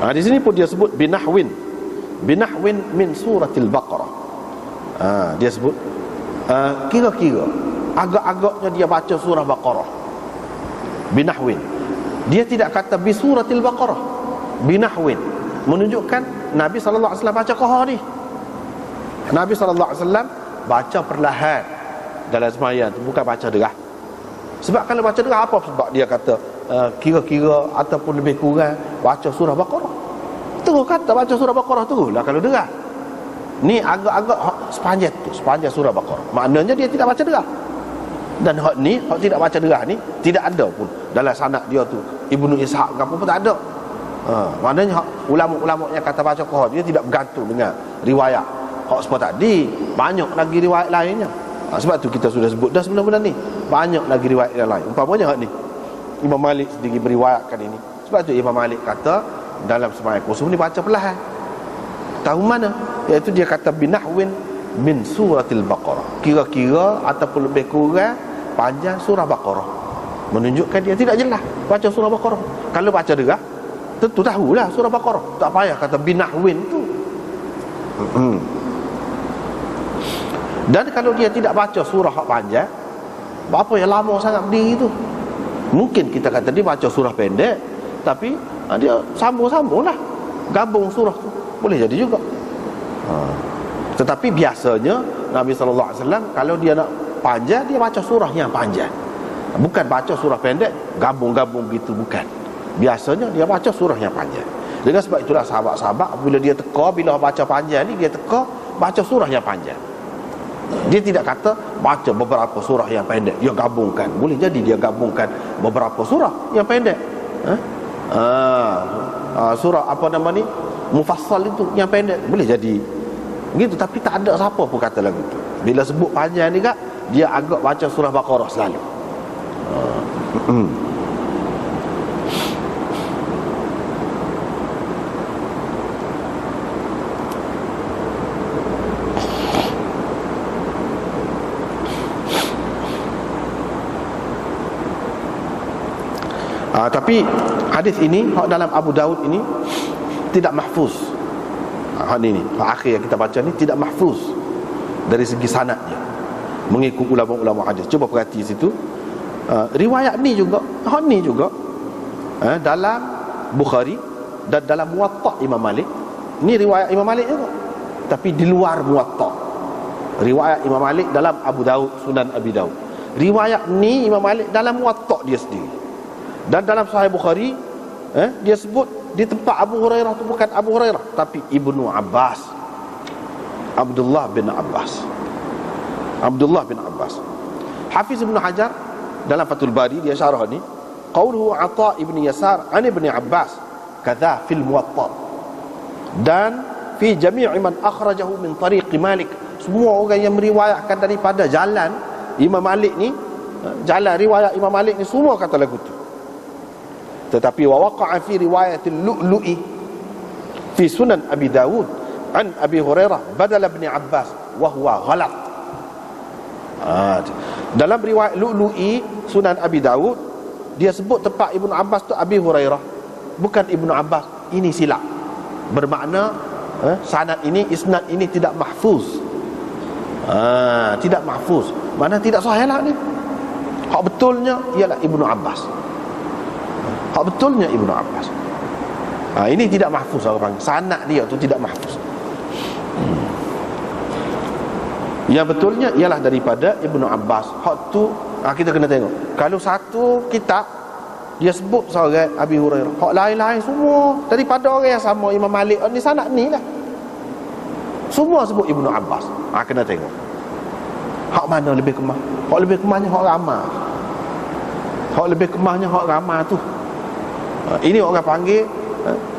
Di sini pun dia sebut binahwin. binahwin min suratil Baqarah. Dia sebut kira-kira agak-agaknya dia baca surah Baqarah. Binahwin. Dia tidak kata bi suratil Baqarah. Binahwin menunjukkan Nabi sallallahu alaihi wasallam baca qahar ni. Nabi sallallahu alaihi wasallam baca perlahan dalam sembahyang tu, bukan baca derah. Sebab kalau baca derah, apa sebab dia kata kira-kira ataupun lebih kurang baca surah Baqarah? Terus kata baca surah Baqarah teruslah kalau derah. Ni agak-agak sepanjang surah Baqarah. Maknanya dia tidak baca derah. Dan hak ni, hak tidak baca derah ni tidak ada pun dalam sanad dia tu. Ibnu Ishaq ke apa pun tak ada. Maknanya hak ulama-ulama yang kata baca qahar, dia tidak bergantung dengan riwayat hak semua tadi. Banyak lagi riwayat lainnya. Sebab tu kita sudah sebut dah sebelum ni. Banyak lagi riwayat yang lain. Umpamanya hak ni, Imam Malik sendiri meriwayatkan ini. Sebab tu Imam Malik kata dalam sembahyang kusuf ni baca perlahan. Tahu mana? Iaitu dia kata binahwin min suratil Baqarah. Kira-kira ataupun lebih kurang panjang surah Baqarah. Menunjukkan dia tidak jelas baca surah Baqarah. Kalau baca derah, tentu tahulah surah Baqarah. Tak payah kata binahwin tu. Dan kalau dia tidak baca surah hak panjang, apa yang lama sangat berdiri tu, mungkin kita kata dia baca surah pendek, tapi dia sambung-sambung lah, gabung surah tu, boleh jadi juga. Tetapi biasanya Nabi SAW kalau dia nak panjang, dia baca surah yang panjang, bukan baca surah pendek gabung-gabung gitu, bukan. Biasanya dia baca surah yang panjang. Dengan sebab itulah sahabat-sahabat bila dia teka, bila baca panjang ni, dia teka baca surah yang panjang. Dia tidak kata baca beberapa surah yang pendek, dia gabungkan. Boleh jadi dia gabungkan beberapa surah yang pendek. Surah apa nama ni, mufassal itu yang pendek, boleh jadi begitu. Tapi tak ada siapa pun kata lagu tu. Bila sebut panjang ni kak, dia agak baca surah Baqarah selalu. Tapi hadis ini dalam Abu Daud ini tidak mahfuz. Hadis ini akhir yang kita baca ni tidak mahfuz dari segi sanadnya mengikut ulama-ulama hadis. Cuba perhati situ. Riwayat ni juga, ni juga dalam Bukhari dan dalam Muwatta Imam Malik. Ni riwayat Imam Malik juga, tapi di luar Muwatta. Riwayat Imam Malik dalam Abu Daud, Sunan Abi Daud. Riwayat ni Imam Malik dalam Muwatta dia sendiri. Dan dalam Sahih Bukhari dia sebut di tempat Abu Hurairah tu bukan Abu Hurairah, tapi Ibnu Abbas, Abdullah bin Abbas. Hafiz Ibn Hajar dalam Fathul Bari dia syarah ni, qauluhu Atha ibn Yasar an Ibn Abbas kadza fil Muwatta, dan fi jami' man akhrajahu min tariq Malik. Semua orang yang meriwayatkan daripada jalan Imam Malik ni, jalan riwayat Imam Malik ni, semua kata lagu tu. Tetapi wa waqa'a fi riwayat al-Lu'lu'i fi Sunan Abi Dawud an Abi Hurairah badal Ibn Abbas wa huwa ghalat. Dalam riwayat Lu'lu'i Sunan Abi Dawud, dia sebut tempat Ibnu Abbas tu Abi Hurairah, bukan Ibnu Abbas. Ini silap. Bermakna sanad ini, isnad ini tidak mahfuz. Tidak mahfuz, mana tidak sahih lah ni. Hak betulnya ialah Ibnu Abbas. Hak betulnya Ibnu Abbas. Ini tidak mahfuz orang panggil. Sanad dia tu tidak mahfuz. Yang betulnya ialah daripada Ibnu Abbas. Hak tu kita kena tengok. Kalau satu kitab dia sebut seorang Abi Hurairah, hak lain-lain semua daripada orang yang sama Imam Malik ni, sanad ni lah semua sebut Ibnu Abbas. Kena tengok hak mana lebih kemah. Hak lebih kemahnya hak ramah. Hak lebih kemahnya hak ramah tu. Ini orang panggil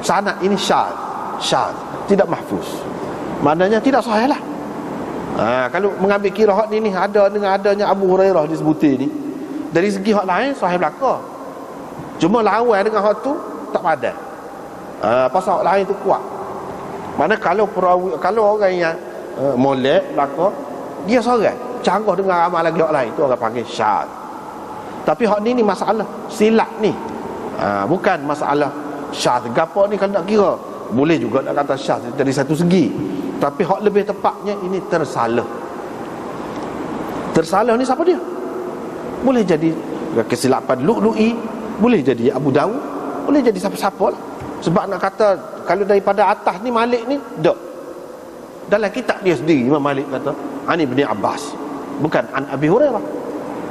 sanad ini syadz, tidak mahfuz. Maknanya tidak sahih lah. Kalau mengambil kira hak ni ada dengan adanya Abu Hurairah disebuti ni, dari segi hak lain sahih belaka. Cuma lawan dengan hak tu tak padan. Pasal hak lain tu kuat. Mana kalau perawi, kalau orang yang molek belaka, dia seorang canggah dengan amal lagi hak lain, tu orang panggil syadz. Tapi hak ni masalah silap ni. Bukan masalah syadz. Gapo ni kalau nak kira Boleh juga nak kata syah dari satu segi, tapi hak lebih tepatnya ini tersalah. Tersalah ni siapa dia? Boleh jadi kesilapan Lu'lu'i, boleh jadi Abu Dawud, boleh jadi siapa-siapa lah. Sebab nak kata kalau daripada atas ni Malik ni tak. Dalam kitab dia sendiri Imam Malik kata Ani bin Abbas, bukan An Abi Hurairah.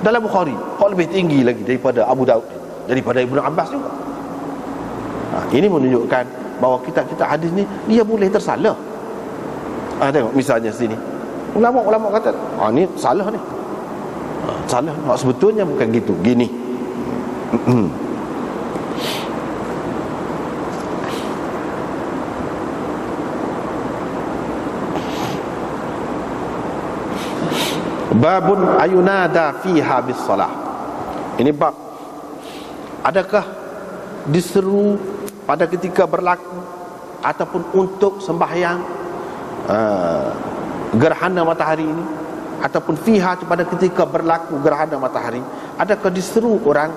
Dalam Bukhari hak lebih tinggi lagi daripada Abu Dawud, daripada Ibnu Abbas juga. Ini menunjukkan bahawa kitab-kitab hadis ni dia boleh tersalah. Tengok misalnya sini, ulama-ulama kata ni salah ni, salah. Sebetulnya bukan gitu, gini. Babun ayunada fiha bis salah. Ini bab, adakah diseru pada ketika berlaku ataupun untuk sembahyang gerhana matahari ini, ataupun fiha pada ketika berlaku gerhana matahari, adakah diseru orang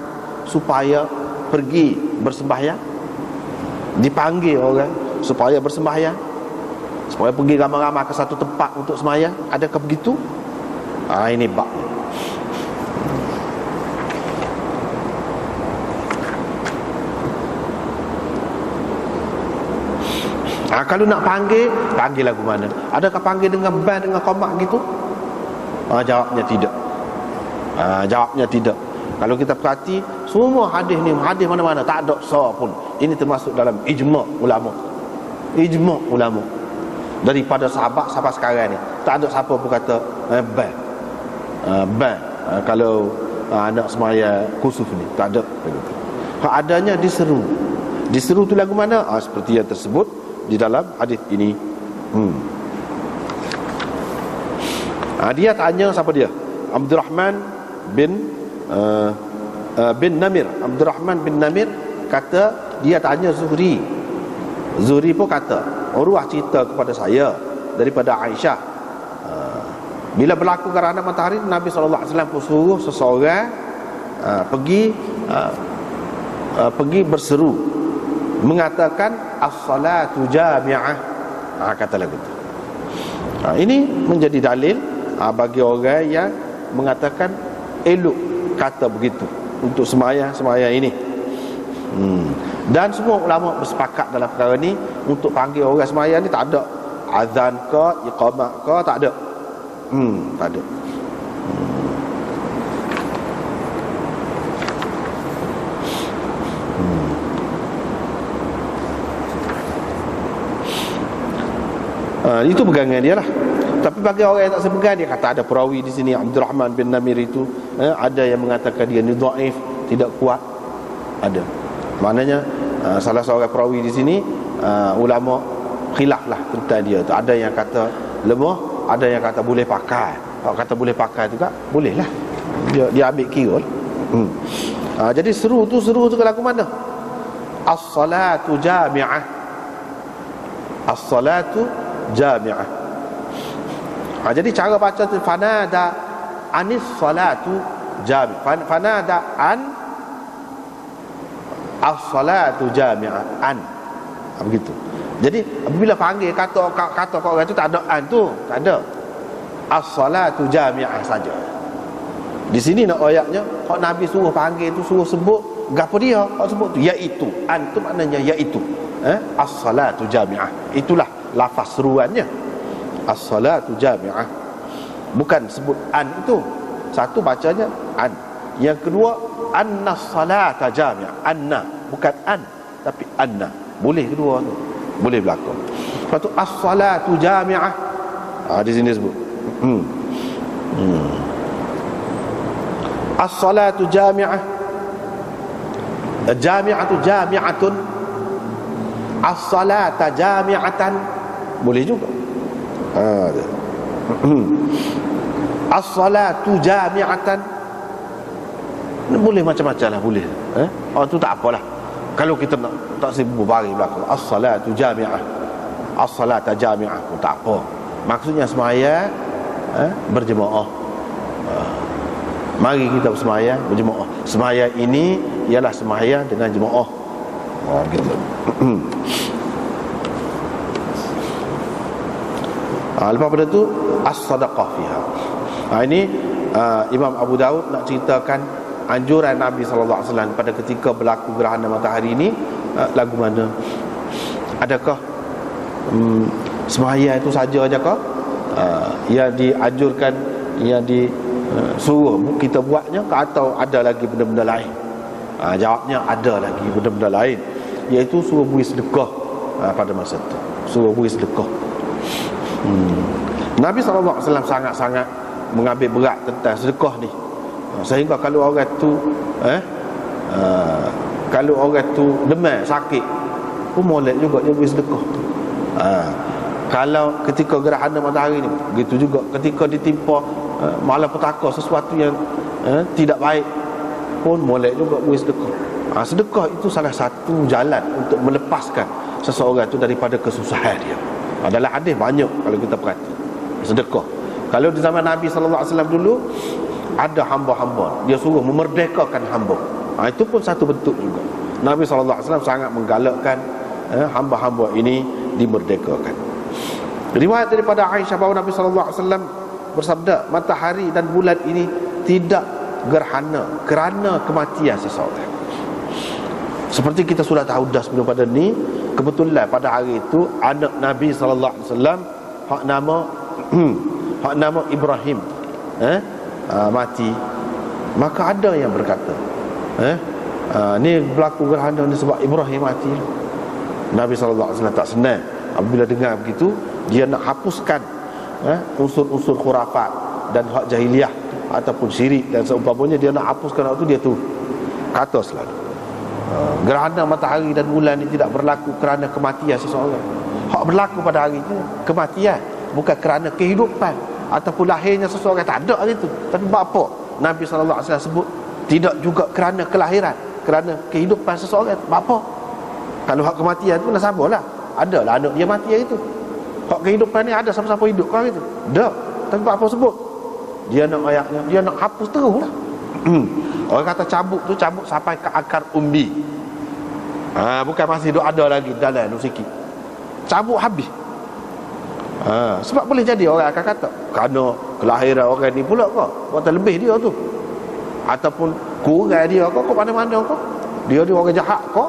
supaya pergi bersembahyang, dipanggil orang supaya bersembahyang, supaya pergi ramai-ramai ke satu tempat untuk sembahyang? Adakah begitu? Ini bab. Kalau nak panggil lagu mana? Adakah panggil dengan band, dengan qomak gitu? Jawabnya tidak. Jawabnya tidak. Kalau kita perhati semua hadis ni, hadis mana-mana tak ada sah pun. Ini termasuk dalam ijma' ulama. Ijma' ulama. Daripada sahabat sampai sekarang ni tak ada siapa pun kata band. Kalau anak semaya kusuf ni tak ada. Adanya diseru. Diseru tu lagu mana? Seperti yang tersebut di dalam hadis ini. Dia tanya siapa dia? Abdurrahman bin Namir. Abdurrahman bin Namir kata dia tanya Zuhri. Zuhri pun kata, Urwah cerita kepada saya daripada Aisyah, bila berlaku gerhana matahari, Nabi SAW pun suruh seseorang pergi berseru, mengatakan as-salatu jami'ah. Kata lagu tu. Ini menjadi dalil bagi orang yang mengatakan elok kata begitu untuk sembahyang ini. Dan semua ulama bersepakat dalam perkara ni, untuk panggil orang sembahyang ni tak ada azan ke iqamah ke, tak ada. Tak ada. Itu pegangan dia lah. Tapi bagi orang yang tak sepegang, dia kata ada perawi di sini Abdurrahman bin Namir itu, ada yang mengatakan dia ni dhaif, tidak kuat. Ada. Maknanya salah seorang perawi di sini, ulama khilaf lah tentang dia tu. Ada yang kata lemah, ada yang kata boleh pakai. Kalau kata boleh pakai juga, boleh lah, dia ambil kira lah. Jadi seru tu ke lagu mana? As-salatu jami'ah. As-salatu jami'ah. Jadi cara baca tu fanada anis salatu jami'ah. Fanada an as-salatu jami'ah. An. Begitu. Jadi apabila panggil kata orang tu tak ada an tu, tak ada. As-salatu jami'ah saja. Di sini nak ayatnya, hak Nabi suruh panggil tu, suruh sebut gapo dia, hak sebut tu iaitu. An tu maknanya iaitu. As-salatu jami'ah. Itulah lafaz seruannya. As-salatu jami'ah. Bukan sebut an itu. Satu bacanya an. Yang kedua anna-salata jami'ah. Anna, bukan an tapi anna. Boleh kedua tu. Boleh berlaku. Lepas tu as-salatu jami'ah. Di sini sebut. As-salatu jami'ah. Jami'atu jami'atun. As-salata jami'atan. Boleh juga. As-salatu jami'atan. Boleh macam-macam lah, boleh. Tu tak apalah. Kalau kita nak tak sibuk baring belakang, as-salatu jami'ah, as-salata jami'ah pun tak apa. Maksudnya sembahyang berjemaah. Mari kita bersembahyang berjemaah. Sembahyang ini ialah sembahyang dengan jemaah. Gitu. Lepas pada tu as-sadaqah fiha. Ini Imam Abu Daud nak ceritakan anjuran Nabi sallallahu alaihi wasallam pada ketika berlaku gerhana matahari ini. Lagu mana? Adakah sembahyang itu saja ajakah yang dianjurkan, yang disuruh kita buatnya, atau ada lagi benda-benda lain? Jawabnya ada lagi benda-benda lain, iaitu suruh beri sedekah pada masa itu. Suruh beri sedekah. Nabi SAW sangat-sangat mengambil berat tentang sedekah ni, sehingga kalau orang tu kalau orang tu demam, sakit pun molek juga dia beri sedekah. Kalau ketika gerhana matahari ni, begitu juga ketika ditimpa malapetaka, sesuatu yang tidak baik pun molek juga beri sedekah. Sedekah itu salah satu jalan untuk melepaskan seseorang itu daripada kesusahan dia. Dalam hadis banyak kalau kita perhati sedekah. Kalau di zaman Nabi SAW dulu, ada hamba-hamba, dia suruh memerdekakan hamba. Itu pun satu bentuk juga. Nabi SAW sangat menggalakkan hamba-hamba ini dimerdekakan. Riwayat daripada Aisyah bahawa Nabi SAW bersabda, matahari dan bulan ini tidak gerhana kerana kematian seseorang. Seperti kita sudah tahu dah sebelum pada ni, kebetulan pada hari itu anak Nabi SAW hak nama Ibrahim mati. Maka ada yang berkata ni berlaku gerhana ni sebab Ibrahim mati. Nabi SAW tak senang apabila dengar begitu. Dia nak hapuskan unsur-unsur khurafat dan hak jahiliah ataupun syirik dan seumpamanya. Dia nak hapuskan waktu dia tu kata selalu, gerhana matahari dan bulan ini tidak berlaku kerana kematian seseorang. Hak berlaku pada hari itu kematian, bukan kerana kehidupan ataupun lahirnya seseorang. Tak ada hari itu. Tapi apa Nabi SAW sebut tidak juga kerana kelahiran, kerana kehidupan seseorang. Apa? Kalau hak kematian itu nak sabarlah. Adalah anak dia mati hari itu. Hak kehidupan ni ada siapa-siapa hidup kau itu. Tak. Tapi apa sebut? Dia nak ayatnya, dia nak hapus terus lah. Orang kata cabut tu cabut sampai ke akar umbi. Bukan masih ada lagi dalam tu sikit. Cabut habis. Sebab boleh jadi orang akan kata kerana kelahiran orang ni pula kau buat lebih dia tu, ataupun kurang dia kau mana-mana kau, dia orang jahat kau.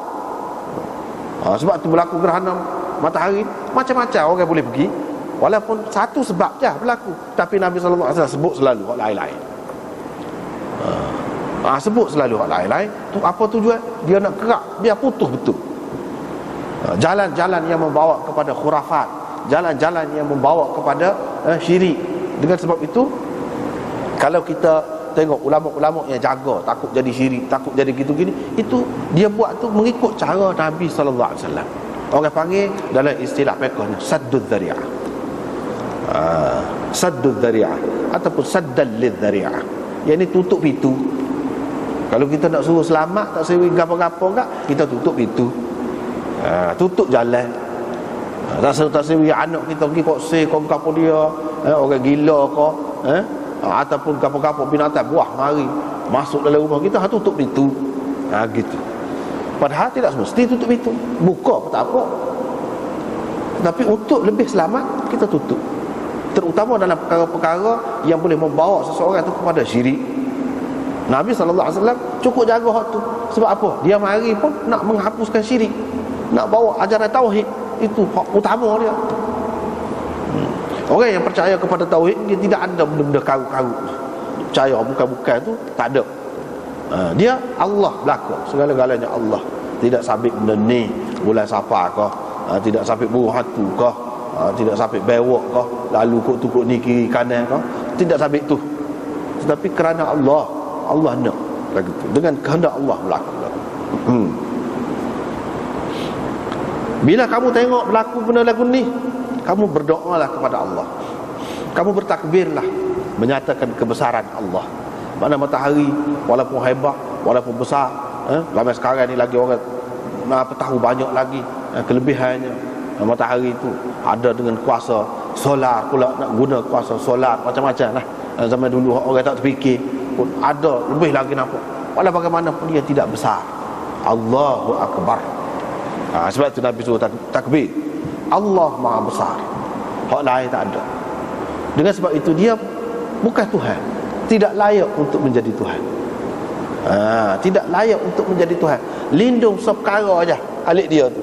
Sebab tu berlaku gerhana matahari. Macam-macam orang boleh pergi, walaupun satu sebab je berlaku. Tapi Nabi SAW sebut selalu hak lain-lain. Sebut selalu hak lain-lain. Tu apa tujuan? Dia nak kerak biar putus betul. Jalan-jalan yang membawa kepada khurafat, jalan-jalan yang membawa kepada syirik. Dengan sebab itu, kalau kita tengok ulama-ulama yang jaga takut jadi syirik, takut jadi gitu-gini, itu dia buat tu mengikut cara Nabi SAW. Orang panggil dalam istilah fiqhnya saddud dzari'ah. Saddud dzari'ah ataupun saddal lidzari'ah. Yang ini tutup pintu. Kalau kita nak suruh selamat, tak sewi gapo-gapo enggak, kita tutup pintu. Tutup jalan. Tak sewi anak kita pergi kok kau gapo dia, orang gila kau, ataupun gapo-gapo binatang buah mari masuk dalam rumah kita, tutup pintu. Gitu. Padahal tidak semesti tutup pintu, buka pun tak apa. Tapi untuk lebih selamat, kita tutup. Terutama dalam perkara-perkara yang boleh membawa seseorang itu kepada syirik. Nabi SAW cukup jaga hak tu. Sebab apa? Dia mari pun nak menghapuskan syirik, nak bawa ajaran tauhid. Itu hak utama dia. Orang yang percaya kepada tauhid, dia tidak ada benda-benda karu-karu. Percaya bukan-bukan tu tak ada. Dia Allah belaka, segala-galanya Allah. Tidak sabit benda ni bulan Safar kah, tidak sabit burung hantu kah, tidak sabit bewok kah, lalu kok ni kiri kanan kah, tidak sabit tu. Tetapi kerana Allah nak lagu tu, dengan kehendak Allah berlaku. Bila kamu tengok berlaku benda lagu ni, kamu berdoalah kepada Allah. Kamu bertakbirlah, menyatakan kebesaran Allah. Mana matahari walaupun hebat, walaupun besar, lama sekarang ni lagi orang tahu banyak lagi kelebihannya. Matahari itu ada dengan kuasa solar pula, nak guna kuasa solar macam-macam lah. Zaman dulu orang tak terfikir pun ada lebih lagi nampak. Walau bagaimanapun dia tidak besar. Allahu Akbar. Sebab itu Nabi suruh takbir. Allah Maha Besar. Hak lain tak ada. Dengan sebab itu dia bukan Tuhan, tidak layak untuk menjadi Tuhan. Tidak layak untuk menjadi Tuhan. Lindung seperkara aja alik dia tu,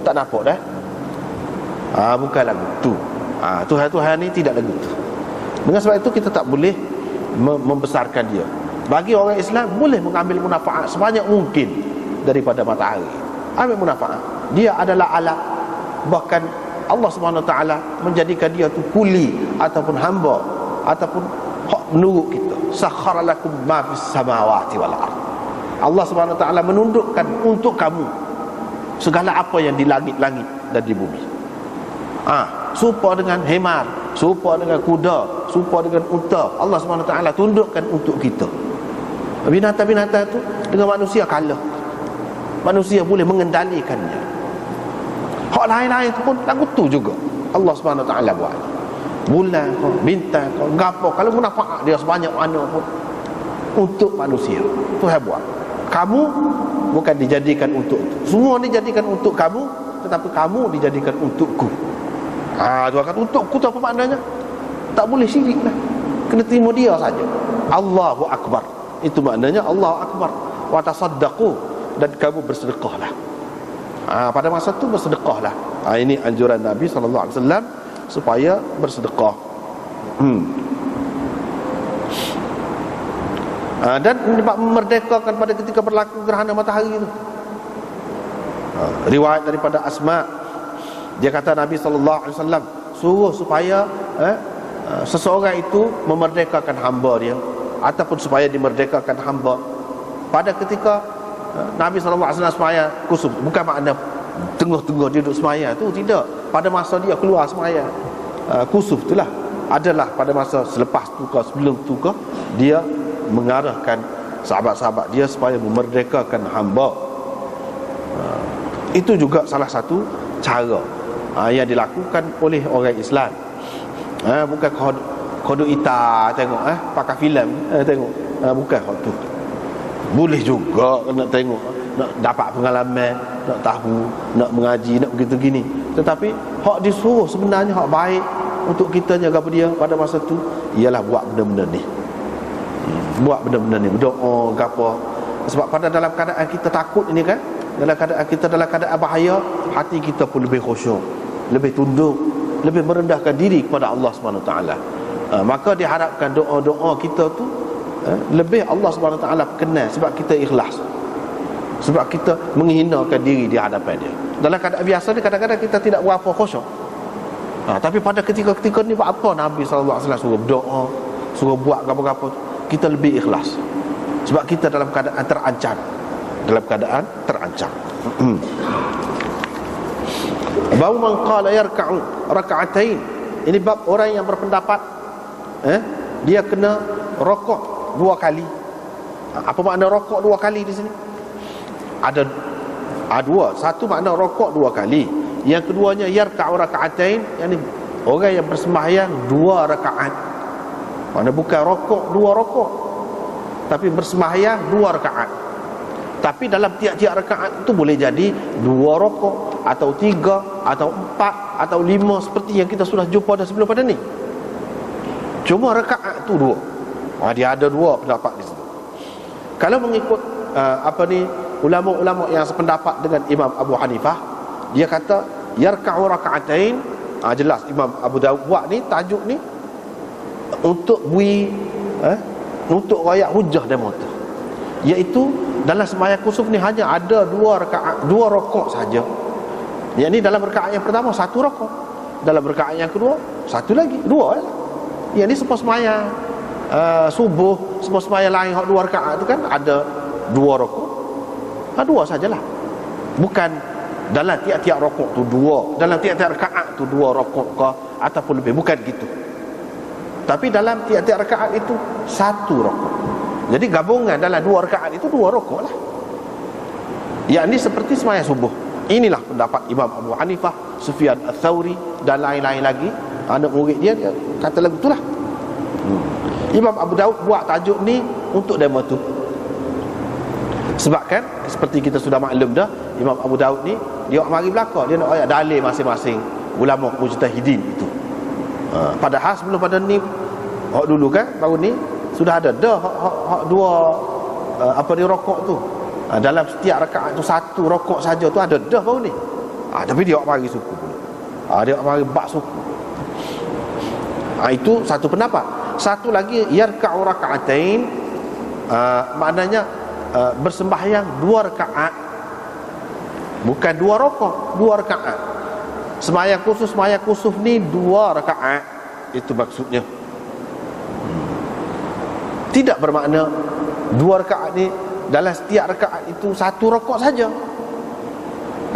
tak nampak dah. Bukan lagu tu. Tuhan-Tuhan ni tidak lagu tu. Dengan sebab itu kita tak boleh membesarkan dia. Bagi orang Islam boleh mengambil manfaat sebanyak mungkin daripada matahari. Ambil manfaat. Dia adalah alat. Bahkan Allah SWT menjadikan dia tu kuli ataupun hamba ataupun hak menurut kita. Sakhara lakum ma fis samawati wal ard. Allah SWT menundukkan untuk kamu segala apa yang di langit-langit dan di bumi. Serupa dengan hemar, serupa dengan kuda, serupa dengan unta. Allah SWT tundukkan untuk kita. Binatang-binatang tu dengan manusia kalah. Manusia boleh mengendalikannya. Hak lain-lain tu pun lagu tu juga Allah SWT buat. Bulan kau, bintang kau, gapo, kalau manfaat dia sebanyak mana pun untuk manusia, Tuhan buat. Kamu bukan dijadikan untuk itu. Semua dijadikan untuk kamu, tetapi kamu dijadikan untukku. Tuhan kata untukku tu apa maknanya? Tak boleh syirik lah, kena terima dia saja. Allahu Akbar, itu maknanya Allahu Akbar. Wa tasaddaqu, dan kamu bersedekahlah. Pada masa tu bersedekahlah. Ini anjuran Nabi SAW supaya bersedekah. Dan memerdekakan pada ketika berlaku gerhana matahari itu. Riwayat daripada Asma, dia kata Nabi SAW suruh supaya seseorang itu memerdekakan hamba dia, ataupun supaya dimerdekakan hamba pada ketika Nabi SAW semaya kusuf. Bukan makna tengah-tengah dia duduk semaya tu, tidak. Pada masa dia keluar semaya kusuf itulah adalah pada masa selepas tu ke sebelum tu ke, dia mengarahkan sahabat-sahabat dia supaya memerdekakan hamba. Itu juga salah satu cara yang dilakukan oleh orang Islam. Bukan kodok ita tengok pakai filem tengok, bukan hak tu. Boleh juga nak tengok, nak dapat pengalaman, nak tahu, nak mengaji, nak begitu gini. Tetapi hak disuruh sebenarnya hak baik untuk kita jaga dia pada masa tu ialah buat benda-benda ni. Buat benda-benda ni, berdoa gapo. Sebab pada dalam keadaan kita takut ini kan, dalam keadaan bahaya, hati kita pun lebih khusyuk, lebih tunduk, lebih merendahkan diri kepada Allah SWT. Maka diharapkan doa-doa kita tu lebih Allah SWT kenal, sebab kita ikhlas, sebab kita menghinakan diri di hadapan dia. Dalam keadaan biasa ni kadang-kadang kita tidak berapa khusyuk, tapi pada ketika-ketika ni buat apa Nabi SAW suruh berdoa, suruh buat apa-apa, kita lebih ikhlas, sebab kita dalam keadaan terancam. Bau man qala yarka'u raka'atain. Ini bab orang yang berpendapat dia kena rokok 2 kali. Apa makna rokok 2 kali di sini? Ada dua. Satu makna rokok 2 kali. Yang keduanya yarka'u raka'atain, yakni orang yang bersembahyang 2 rakaat. Mana bukan rokok 2 rokok, tapi bersembahyang 2 rakaat. Tapi dalam tiap-tiap rakaat itu boleh jadi 2 rokok, atau 3, atau 4, atau 5, seperti yang kita sudah jumpa dah sebelum pada ni. Cuma rakaat tu 2. Dia ada 2 pendapat di situ. Kalau mengikut ulama-ulama yang sependapat dengan Imam Abu Hanifah, dia kata yarka'u raka'atain. Jelas Imam Abu Dawud buat ni tajuk ni untuk untuk rakyat hujah dan mu'tah, iaitu dalam sembahyang kusuf ni hanya ada 2 rakaat, 2 rokok saja. Yang ni dalam rakaat yang pertama 1 rokok, dalam rakaat yang kedua 1 lagi, 2 lah. Yang ni semua sembahyang subuh, semua sembahyang lain hak 2 rakaat tu kan ada 2 rokok, 2 sajalah. Bukan dalam tiap-tiap rokok tu 2, dalam tiap-tiap rakaat tu 2 rokok ke ataupun lebih, bukan gitu. Tapi dalam tiap-tiap rakaat itu 1 rokok. Jadi gabungan dalam 2 rakaat itu 2 rokok lah. Yang ni seperti sembahyang subuh. Inilah pendapat Imam Abu Hanifah, Sufyan Ats-Tsauri dan lain-lain lagi. Anak murid dia kata lagu itulah. Imam Abu Daud buat tajuk ni untuk demo tu. Sebab kan seperti kita sudah maklum dah, Imam Abu Daud ni dia mari belaka, dia nak ayat dalil masing-masing ulama mujtahidin itu. Padahal sebelum pada ni, hak dulu kan, baru ni sudah ada dah hak dua rokok tu. Dalam setiap rakaat tu satu rokok saja tu ada dah baru ni. Tapi dia mari suku pula. Dia mari bak suku. Itu satu pendapat. Satu lagi, yarka'u raka'atain, maknanya bersembahyang 2 rakaat, bukan 2 rokok, 2 rakaat. Sembahyang kusuf ni 2 rakaat. Itu maksudnya. Tidak bermakna 2 rakaat ni dalam setiap rakaat itu 1 rokok saja.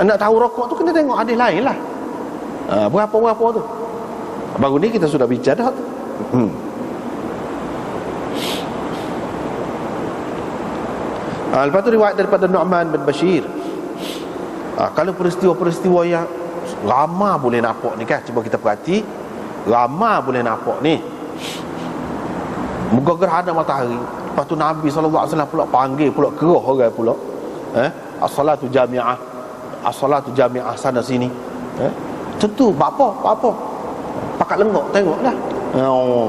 Nak tahu rokok tu kena tengok hadis lain lah. Berapa tu. Baru ni kita sudah bicara tu. Lepas tu riwayat daripada Nu'man bin Bashir. Kalau peristiwa-peristiwa yang lama boleh nampak ni kan, cuba kita perhati, lama boleh nampak ni. Muka gerhana matahari. Lepas tu Nabi SAW pula panggil pula keruh orang pula. As-salatu jami'ah. As-salatu jami'ah sana sini. Tentu apa? Pakat lenggok tengoklah.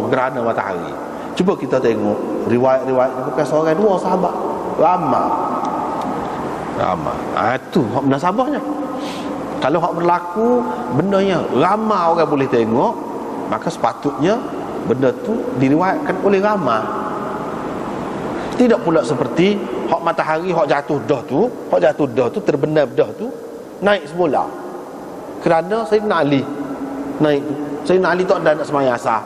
Gerhana matahari. Cuba kita tengok riwayat-riwayat ni, bukan seorang 2 sahabat. Lama. Itu hak munasabahnya. Kalau hak berlaku benda yang lama orang boleh tengok, maka sepatutnya benda tu diriwayatkan oleh ramai. Tidak pula seperti hak matahari, hak jatuh dah tu terbenam dah tu naik semula. Kerana Sayyidina Ali naik tu. Sayyidina Ali tak ada nak sembahyang asar.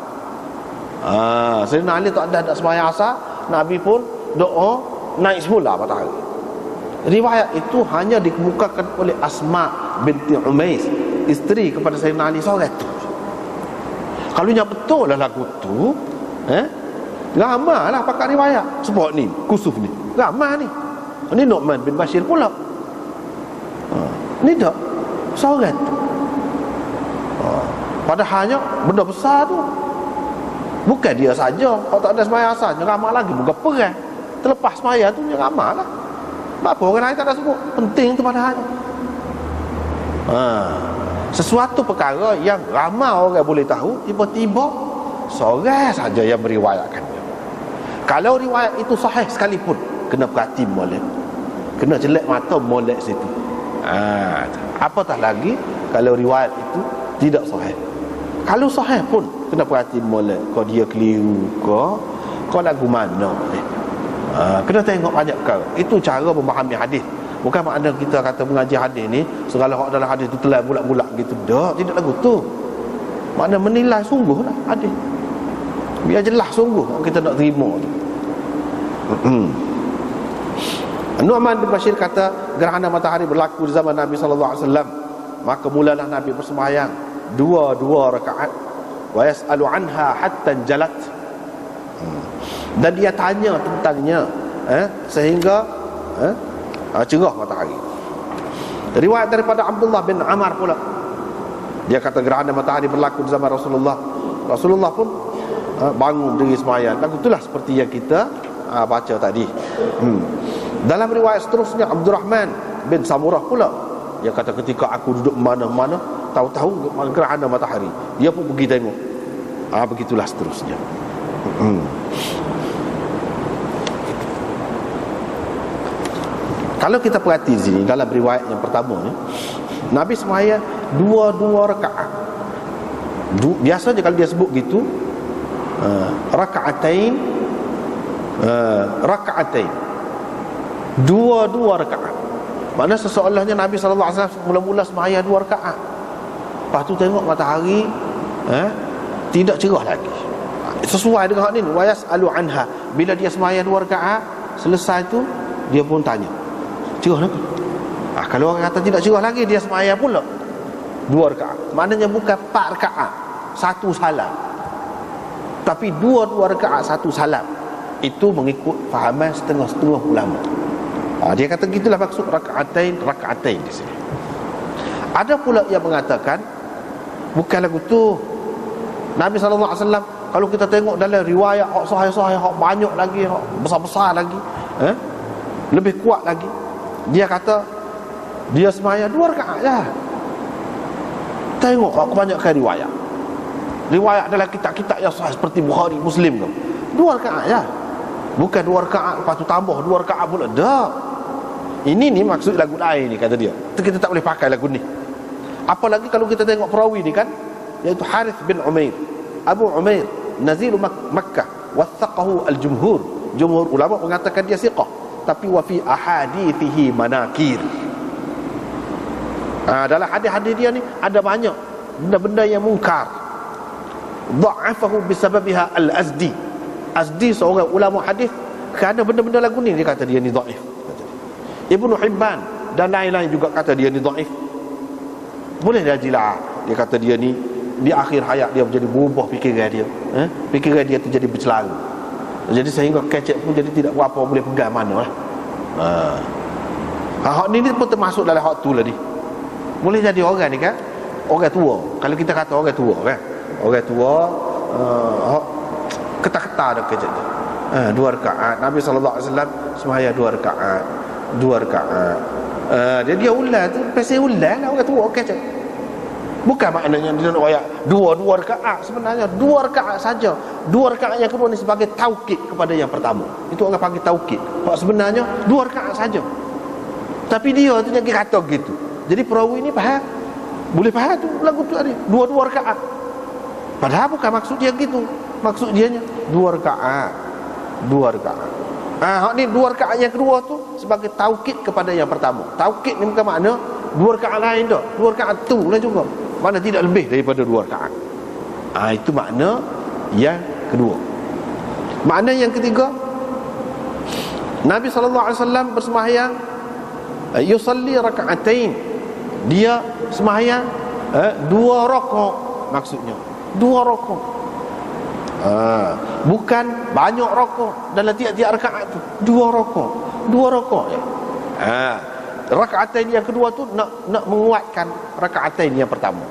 Sayyidina Ali tak ada nak sembahyang asar, Nabi pun doa naik semula matahari. Riwayat itu hanya dikemukakan oleh Asma binti Umais, isteri kepada Sayyidina Ali seorang tu. Kalau yang betul lah lagu tu, ramai lah pakar riwayat sebab ni kusuf ni ramai ni. Ini Nu'man bin Bashir pula. Ni tak seorang tu. Padahalnya benda besar tu bukan dia saja. Kalau tak ada sembahyang asar, ramai lagi. Bukan perang terlepas sembahyang tu ramai lah. Apa orang lain tak ada sebut. Penting tu padahalnya. Sesuatu perkara yang ramai orang boleh tahu, tiba-tiba seorang saja yang meriwayatkannya. Kalau riwayat itu sahih sekalipun, kena perhati molek, kena jelek mata molek situ. Apatah lagi kalau riwayat itu tidak sahih. Kalau sahih pun kena perhati molek, kau dia keliru kau lagu mana kena tengok banyak perkara. Itu cara memahami hadis. Bukan makna kita kata mengaji hadis ni segala hak dalam hadis tu telan bulat-bulat gitu. Tidak lagu tu. Makna menilai sungguh lah hadis. Biar jelas sungguh kita nak terima tu. Nu'man bin Bashir kata, gerhana matahari berlaku di zaman Nabi SAW. Maka mulalah Nabi bersembahyang 2 rakaat, wa yas'alu anha hatta jalat. Dan dia tanya tentangnya sehingga cerah matahari. Riwayat daripada Abdullah bin Amar pula, dia kata gerhana matahari berlaku di zaman Rasulullah. Rasulullah pun bangun dari sembahyang. Lagu itulah seperti yang kita baca tadi. Dalam riwayat seterusnya Abdurrahman bin Samurah pula, dia kata ketika aku duduk mana-mana, tahu-tahu gerhana matahari, dia pun pergi tengok. Begitulah seterusnya. Kalau kita perhati di sini dalam riwayat yang pertama ni, Nabi sembahyang 2 rakaat. Biasanya kalau dia sebut gitu, rakaatain, 2 rakaat. Maknanya seseolahnya Nabi SAW mula-mula sembahyang 2 rakaat. Lepas tu tengok matahari tidak cerah lagi. Sesuai dengan hak ni, wa yas'alu anha. Bila dia sembahyang 2 rakaat, selesai tu dia pun tanya, cerah lagi? Kalau orang kata tidak cerah lagi, dia sembahyang pula 2 rakaat. Maknanya bukan 4 rakaat 1 salam, tapi 2 rakaat 1 salam. Itu mengikut fahaman setengah-setengah ulama. Dia kata gitulah maksud rakaatain di sini. Ada pula yang mengatakan bukan lagu tu. Nabi SAW, kalau kita tengok dalam riwayat hak sahih-sahih, hak banyak lagi, hak besar-besar lagi, lebih kuat lagi, dia kata dia sembahyang 2 rakaat je. Tengok kebanyakan riwayat riwayat dalam kitab-kitab yang sahih seperti Bukhari, Muslim tu. 2 rakaat ya. Bukan 2 rakaat lepas tu tambah 2 rakaat pula. Tak. Ini ni maksud lagu lain ni kata dia. Kita tak boleh pakai lagu ni. Apalagi kalau kita tengok perawi ni kan, iaitu Harith bin Umair, Abu Umair Nazilu Makkah, wathaqahu al-jumhur. Jumhur ulama mengatakan dia siqah, tapi wa fi ahadithihi manakir. Dalam hadis-hadis dia ni ada banyak benda-benda yang mungkar. Dha'afahu bisababiha al-Azdi. Azdi seorang ulama hadis, kerana benda-benda lagu ni dia kata dia ni dhaif. Ibnu Hibban dan lain-lain juga kata dia ni dhaif. Boleh diajilah. Dia kata dia ni di akhir hayat dia menjadi berubah fikiran dia. Fikiran dia terjadi bercelaru. Jadi sehingga kecek pun jadi tidak berapa boleh pegang mana lah. Hak ni pun termasuk dalam hak tu lah ni. Boleh jadi orang ni kan, orang tua. Kalau kita kata orang tua kan, orang tua ketak-ketak dah kecek tu. 2 rakaat. Nabi SAW sembahyang 2 rakaat. 2 rakaat. Dia ulang tu pasal ulang lah orang tua kecek. Bukan maknanya dia nak royak 2 rakaat. Sebenarnya 2 rakaat saja. 2 rakaat yang kedua ni sebagai taukid kepada yang pertama. Itu orang panggil taukid. Sebenarnya 2 rakaat saja. Tapi dia tu yang kata gitu. Jadi perawi ni faham. Boleh faham tu lagu tu tadi 2 rakaat. Padahal bukan maksud dia gitu. Maksud dia nya 2 rakaat. 2 rakaat. Hak ni 2 rakaat yang kedua tu sebagai taukid kepada yang pertama. Taukid ni bukan makna 2 rakaat lain dah. 2 rakaat tu lah juga. Mana tidak lebih daripada 2 rakaat. Itu makna yang kedua. Makna yang ketiga, Nabi SAW bersembahyang yusalli raka'atain. Dia sembahyang 2 rakaat maksudnya. 2 rakaat. Bukan banyak rakaat dalam tiap-tiap rakaat tu. 2 rakaat. 2 rakaat je. Rakaatain yang kedua tu nak menguatkan rakaatain yang pertama.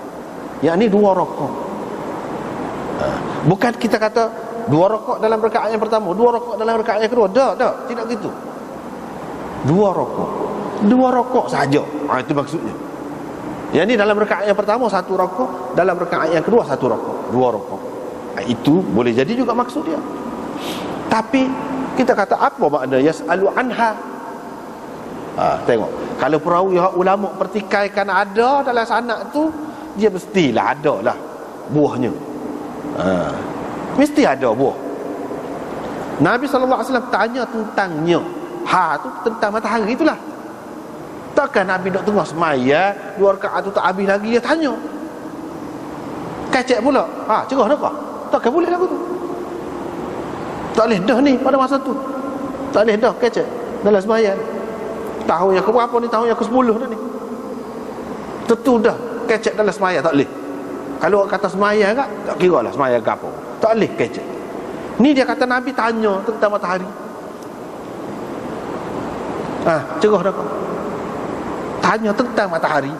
Yang ni 2 rakaat. Bukan kita kata 2 rakaat dalam rakaat yang pertama, 2 rakaat dalam rakaat yang kedua. Tak, tidak gitu. 2 rakaat. 2 rakaat saja. Itu maksudnya. Yang ni dalam rakaat yang pertama 1 rakaat, dalam rakaat yang kedua 1 rakaat. 2 rakaat. Itu boleh jadi juga maksud dia. Tapi kita kata apa makna yas'alu anha? Tengok, kalau perawi ulama pertikaikan ada dalam sanad tu, dia mestilah ada lah buahnya. Mesti ada buah. Nabi SAW tanya tentangnya. Tu tentang matahari itulah. Takkan Nabi dok tengah semaya 2 rakaat tu tak habis lagi dia tanya. Kacek pula. Cerah dah kah? Takkan boleh lagu tu. Tak boleh dah ni pada masa tu. Tak boleh dah kacek dalam sembahyang. Tahun yang ke-berapa ni? Tahun yang ke-10 dah ni. Tentu dah kecek dalam sembahyang tak boleh. Kalau kata sembahyang kan, tak kira lah sembahyang ke apa. Tak boleh kecek. Ni dia kata Nabi tanya tentang matahari. Cerah dah kau. Tanya tentang matahari.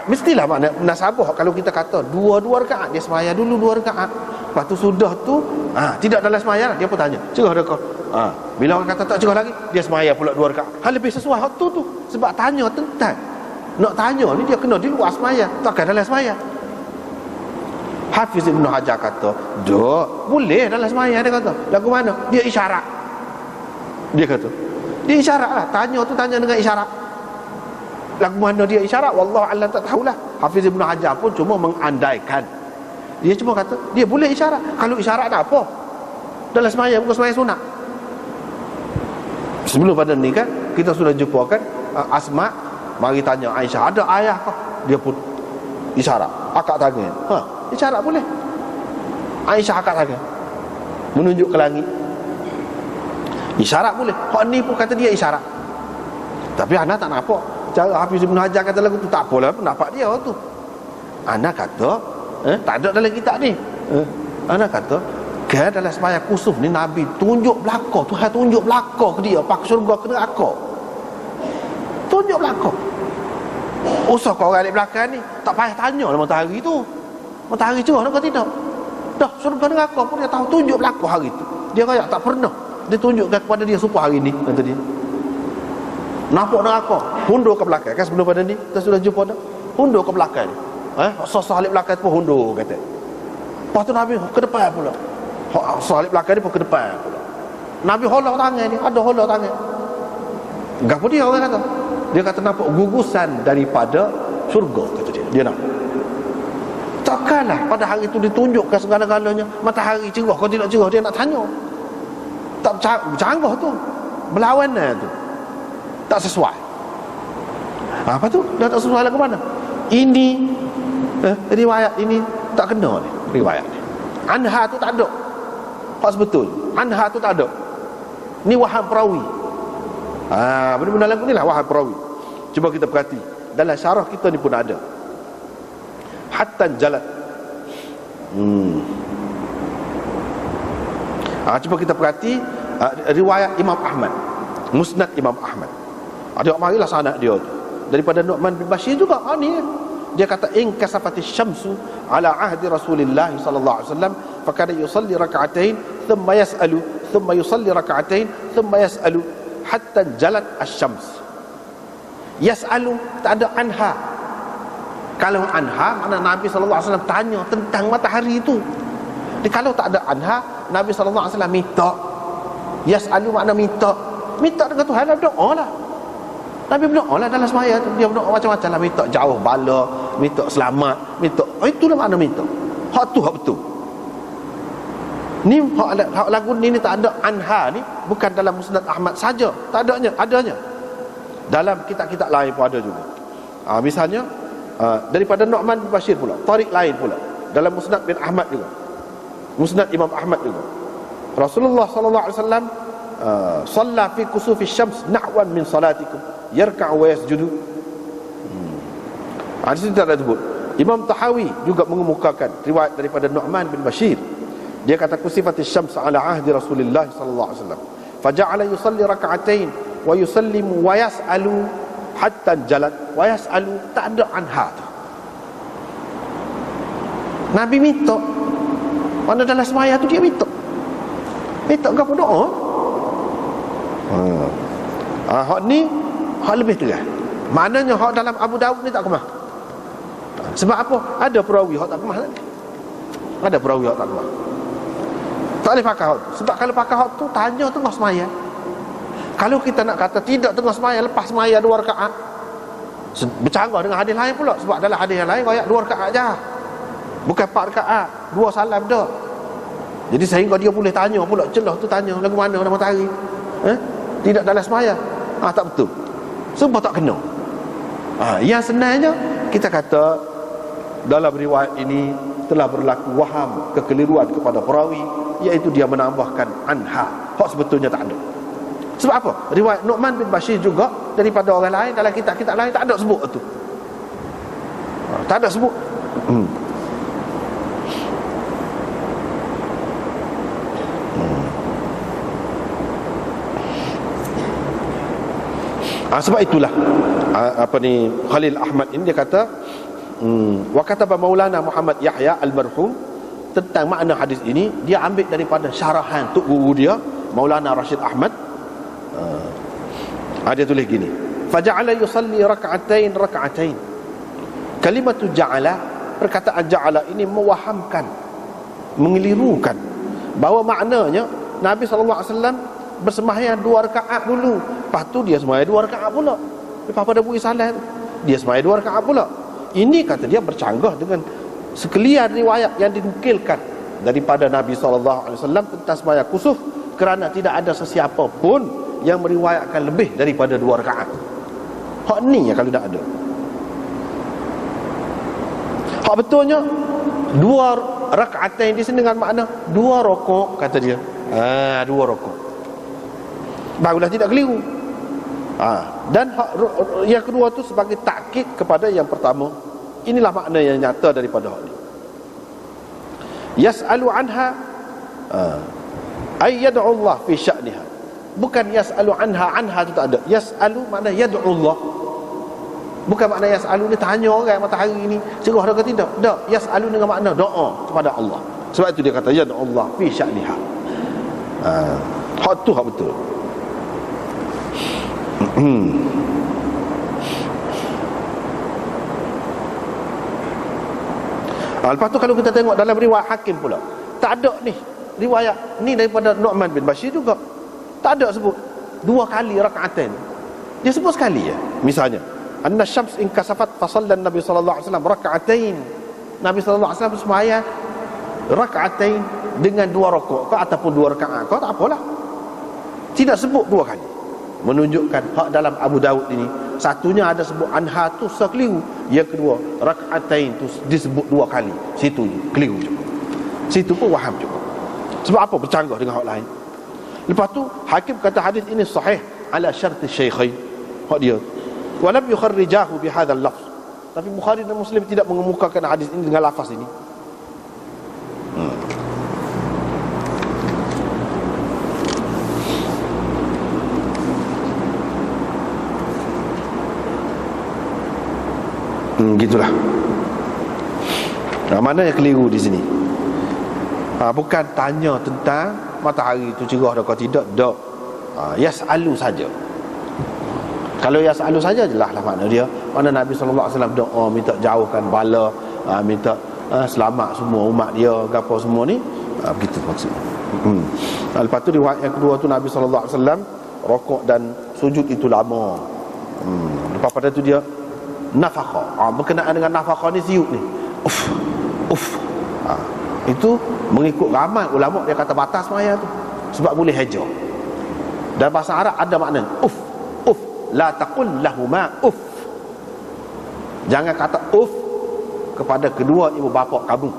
Mestilah makna nasabah kalau kita kata 2 rakaat, dia sembahyang dulu 2 rakaat. Lepas tu sudah tu tidak dalam sembahyang, dia pun tanya, cerah dah kau? Bila orang kata tak cerah lagi, dia sembahyang pula 2 rakaat. Lebih sesuai hak tu. Sebab tanya tentang. Nak tanya ni dia kena di luar sembahyang, takkan dalam sembahyang. Hafiz Ibn Hajar kata, boleh dalam sembahyang. Dia kata, lagu mana? Dia isyarat. Dia kata, dia isyarat lah. Tanya tu tanya dengan isyarat. Lagu mana dia isyarat, wallahu a'lam, tak tahulah. Hafiz Ibn Hajar pun cuma mengandaikan. Dia cuma kata dia boleh isyarat. Kalau isyarat nak apa? Dalam sembahyang, bukan sembahyang sunat. Sebelum pada ni kan kita sudah jumpa kan Asma mari tanya Aisyah, ada ayah kah? Dia pun isyarat, akak tangan. Isyarat boleh. Aisyah akak tangan, menunjuk ke langit. Isyarat boleh. Hak ni pun kata dia isyarat. Tapi anak tak nampak. Cara Hafiz Ibn Hajar kata lagu tu tak apalah pendapat dia tu. Anak kata tak ada dalam kitab ni. Anak kata kan dalam sembahyang kusuf ni Nabi tunjuk belakang, Tuhan tunjuk belakang ke dia, pak syurga ke neraka. Tunjuk belakang. Usah kau orang di belakang ni tak payah tanya lah matahari tu. Matahari cerah ke tidak? Dah syurga neraka pun dia tahu, tunjuk belakang hari tu. Dia kaya tak pernah dia tunjukkan kepada dia supaya hari ni, kata dia. Nampak neraka, hundur ke belakang kan sebelum pada ni kita sudah jumpa dah. Hundur ke belakang ni. salib belakang pun hundur kata. Lepas tu Nabi ke depan pula. Salib belakang ni pun ke depan pula. Nabi holak tangan ni, ada holak tangan. Gapo dia orang kata? Dia kata nampak gugusan daripada syurga kata dia. Dia nak. Takkanlah pada hari itu ditunjukkan segala-galanya. Matahari cerah kau tidak cerah, dia nak tanya. Tak canggah tu. Berlawanan tu. Tak sesuai. Apa tu? Dah tak sesuai lah ke mana? Ini riwayat ini tak kena ni, riwayat ni. Anha tu tak ada. Hak sebetul. Anha tu tak ada. Ni waham perawi. Benar-benar lagu ni lah waham perawi. Cuba kita perhati. Dalam syarah kita ni pun ada. Hatta jalat. Cuba kita perhati riwayat Imam Ahmad, Musnad Imam Ahmad. Dia marilah sanad dia tu. Daripada Nu'man bin Bashir juga. Ni dia kata in kasafati syamsu ala ahdi Rasulillah sallallahu alaihi wasallam fakana yusalli rak'atain thumma yas'alu thumma yusalli rak'atain thumma yas'alu hatta jalat asy-syams. Yas'alu tak ada anha. Kalau anha makna Nabi sallallahu alaihi wasallam tanya tentang matahari itu. Jadi kalau tak ada anha, Nabi sallallahu alaihi wasallam minta. Yas'alu makna minta. Minta dengan Tuhan lah, doa lah. Nabi berdoa lah dalam sembahyang tu. Dia berdoa macam-macam lah. Minta jauh bala, minta selamat, minta. Itulah makna minta. Hak tu hak betul. Ni hak lagu ni tak ada anha ni. Bukan dalam Musnad Ahmad saja. Tak adanya, adanya dalam kitab-kitab lain pun ada juga. Misalnya daripada Nu'man bin Bashir pula, tarik lain pula dalam Musnad bin Ahmad juga, Musnad Imam Ahmad juga. Rasulullah sallallahu alaihi wasallam shalla fi kusufi syams nahwan min salatikum yarka'u wa yasjudu. Di sini tak ada sebut. Imam Tahawi juga mengemukakan riwayat daripada Nu'man bin Bashir. Dia kata kusifati syams ala ahdi Rasulullah sallallahu alaihi wasallam faja'ala yusalli rak'atain wa yusallimu wa yas'alu hatta jalat wa yas'alu, tak ada anha tu. Nabi minta. Mana dalam sembahyang tu dia minta. Minta ke apa doa? Hak ni hak lebih terang. Maknanya hak dalam Abu Dawud ni tak kemah. Sebab apa? Ada perawi hak tak kemah tadi. Ada perawi hak tak kemah. Tak boleh pakai hak tu. Sebab kalau pakai hak tu tanya tengah sembahyang. Kalau kita nak kata tidak tengah sembahyang, lepas sembahyang 2 rakaat, bercanggah dengan hadis lain pula. Sebab dalam hadis yang lain ayat 2 rakaat je, bukan 4 rakaat, 2 salam dah. Jadi sehingga dia boleh tanya pula, celah tu tanya lagu mana dalam matahari, tidak dalam sembahyang. Tak betul. Semua tak kena. Yang senangnya kita kata dalam riwayat ini telah berlaku waham, kekeliruan kepada perawi, iaitu dia menambahkan anha. Hak sebetulnya tak ada. Sebab apa? Riwayat Nu'man bin Bashir juga daripada orang lain dalam kitab-kitab lain tak ada sebut tu. Tak ada sebut. Sebab itulah Khalil Ahmad ini dia kata wa kataba Maulana Muhammad Yahya al-marhum tentang makna hadis ini. Dia ambil daripada syarahan tok guru dia Maulana Rashid Ahmad. Dia tulis gini, faja'ala yusalli rak'atain. Kalimatu ja'ala, perkataan ja'ala ini mewahamkan, mengelirukan bahawa maknanya Nabi SAW bersembahyang 2 rakaat dulu, lepas tu dia sembahyang 2 rakaat pula. Lepas pada bui salat dia sembahyang 2 rakaat pula. Ini kata dia bercanggah dengan sekalian riwayat yang dinukilkan daripada Nabi SAW tentang sembahyang kusuf, kerana tidak ada sesiapa pun yang meriwayatkan lebih daripada 2 rakaat. Hak ni ya kalau tak ada. Hak betulnya 2 rakaat yang di sini dengan makna 2 rakaat kata dia. 2 rakaat. Barulah tidak keliru. Dan hak yang kedua tu sebagai takkid kepada yang pertama. Inilah makna yang nyata daripada hak ni. Yas'alu anha ay yad'u Allah fi sya'niha. Bukan yas'alu anha tu tak ada. Yas'alu makna yad'u Allah. Bukan makna yas'alu ni tanya orang matahari ni cerah dah ke tidak. Tak, yas'alu dengan makna doa kepada Allah. Sebab itu dia kata yad'u Allah fi sya'niha. Hak tu hak betul. Lepas tu kalau kita tengok dalam riwayat Hakim pula, tak ada ni riwayat ni daripada Nu'man bin Bashir juga, tak ada sebut 2 kali rakaatain. Dia sebut sekali ya. Misalnya, anna syams in kasafat fa shalla Nabi sallallahu alaihi wasallam rakaatain. Nabi sallallahu alaihi wasallam sembahyang rakaatain dengan 2 rakaat ke ataupun 2 rakaat ke, tak apalah. Tidak sebut 2 kali. Menunjukkan hak dalam Abu Daud ini, satunya ada sebut anha tu sekeliru, yang kedua rakaatain tu disebut 2 kali. Situ keliru juga. Situ pun waham juga. Sebab apa bercanggah dengan hak lain? Lepas tu Hakim kata hadis ini sahih ala syarti syaikhain. Hak dia. Walam yukharrijahu bihadzal lafz. Tapi Bukhari dan Muslim tidak mengemukakan hadis ini dengan lafaz ini. Gitulah. Mana yang keliru di sini? Bukan tanya tentang matahari itu cerah atau tidak, tak. Yas'alu saja. Kalau yas'alu saja, jelaslah makna dia. Mana Nabi SAW doa minta jauhkan bala, minta selamat semua umat dia, apa semua ni. Begitu maksudnya. Lepas tu riwayat yang kedua tu Nabi SAW rokok dan sujud itu lama. Lepas pada tu dia nafakha. Berkenaan dengan nafakha ni siuk ni. Uf. Itu mengikut ramai ulama dia kata batas semaya tu, sebab boleh heja. Dan bahasa Arab ada makna uf. La taqul lahuma uf. Jangan kata uf kepada kedua ibu bapa kamu.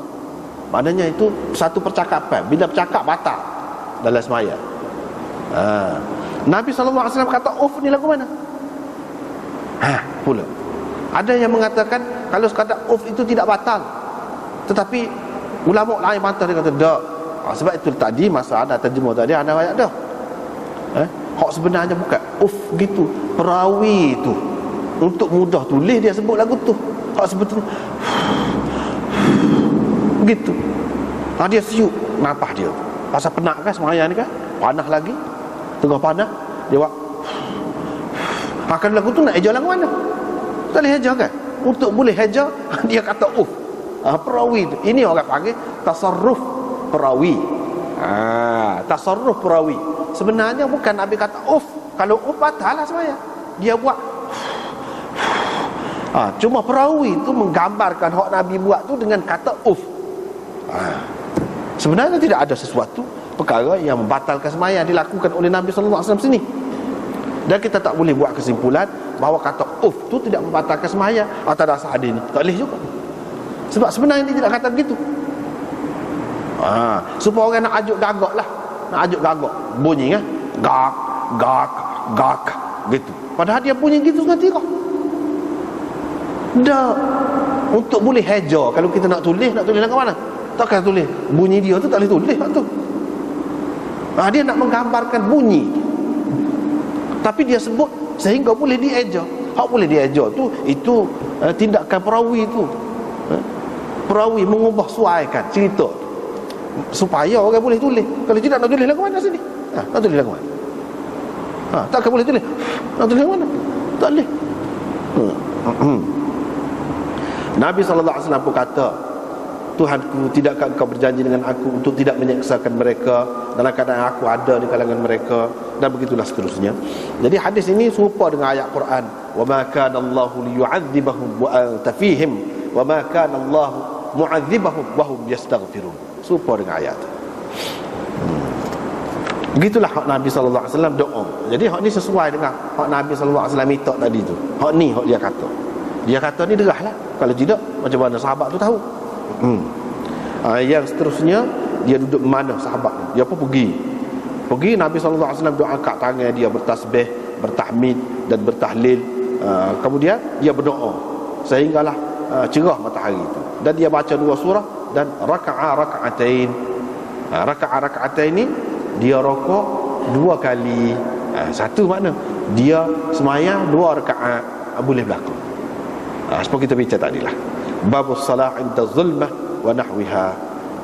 Maknanya itu satu percakapan. Bila bercakap batal dalam semaya. Nabi SAW kata uf ni lagu mana? Pula ada yang mengatakan kalau sekadar uf itu tidak batal, tetapi ulama lain bantah, dia kata tak. Sebab itu tadi masa ada terjemah tadi ada ayat dah. Hak sebenarnya bukan uf gitu. Perawi itu untuk mudah tulis dia sebut lagu tu. Hak sebetulnya begitu. Dia siuk napah dia. Pasal penat kan semayang ni kan? Panah lagi. Tengah panah dia buat. Kalau lagu tu nak eja lagu mana? Tak boleh eja kan? Untuk boleh eja dia kata uf. Perawi tu. Ini orang panggil tasarruf perawi. Tasarruf perawi. Sebenarnya bukan Nabi kata uf. Kalau uf batal lah sebenarnya. Dia buat cuma perawi tu menggambarkan hak Nabi buat tu dengan kata uf. Sebenarnya tidak ada sesuatu perkara yang membatalkan sembahyang dilakukan oleh Nabi sallallahu alaihi wasallam sini. Dan kita tak boleh buat kesimpulan bahawa kata uf tu tidak membatalkan sembahyang atas dasar hadis ni. Tak boleh juga. Sebab sebenarnya dia tidak kata begitu. Supaya orang nak ajuk gagak lah. Nak ajuk gagak. Bunyi kan? Gak gitu. Padahal dia bunyi gitu nanti kok. Dah. Untuk boleh heja, kalau kita nak tulis lagu mana? Takkan tulis bunyi dia tu, tak boleh tulis tu. Dia nak menggambarkan bunyi. Tapi dia sebut sehingga boleh dieja. Hak boleh dieja tu, itu tindakan perawi tu. Perawi mengubah suaikan cerita supaya orang boleh tulis. Kalau tidak nak tulis lagu mana sini? Nak tulis lagu mana? Takkan boleh tulis. Nak tulis lagu mana? Tak boleh. Nabi SAW pun kata, Tuhanku, tidakkah engkau berjanji dengan aku untuk tidak menyeksakan mereka dalam keadaan aku ada di kalangan mereka, dan begitulah seterusnya. Jadi hadis ini serupa dengan ayat Quran, wa ma kana Allahu liyu'adzibahum wa anta fihim wa ma kana Allahu mu'adzibahum wa hum yastaghfirun. Serupa dengan ayat. Begitulah hak Nabi SAW doa. Jadi hak ni sesuai dengan hak Nabi SAW minta tadi tu. Hak ni hak dia kata. Dia kata ni derahlah. Kalau tidak, macam mana sahabat tu tahu? Yang seterusnya, dia duduk mana sahabat ni? Dia pun pergi Nabi SAW doa angkat tangan dia, bertasbih, bertahmid dan bertahlil. Kemudian dia berdoa sehinggalah cerah matahari itu. Dan dia baca 2 surah dan raka'atain. Raka'atain ni dia rokok 2 kali. Satu makna dia semayang 2 rakaat boleh berlaku. Seperti kita bincang tadi lah. Babus salah inda zulmah wa nahwiha.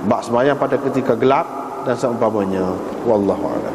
Bab semayang pada ketika gelap dan seumpamanya. Wallahu a'lam.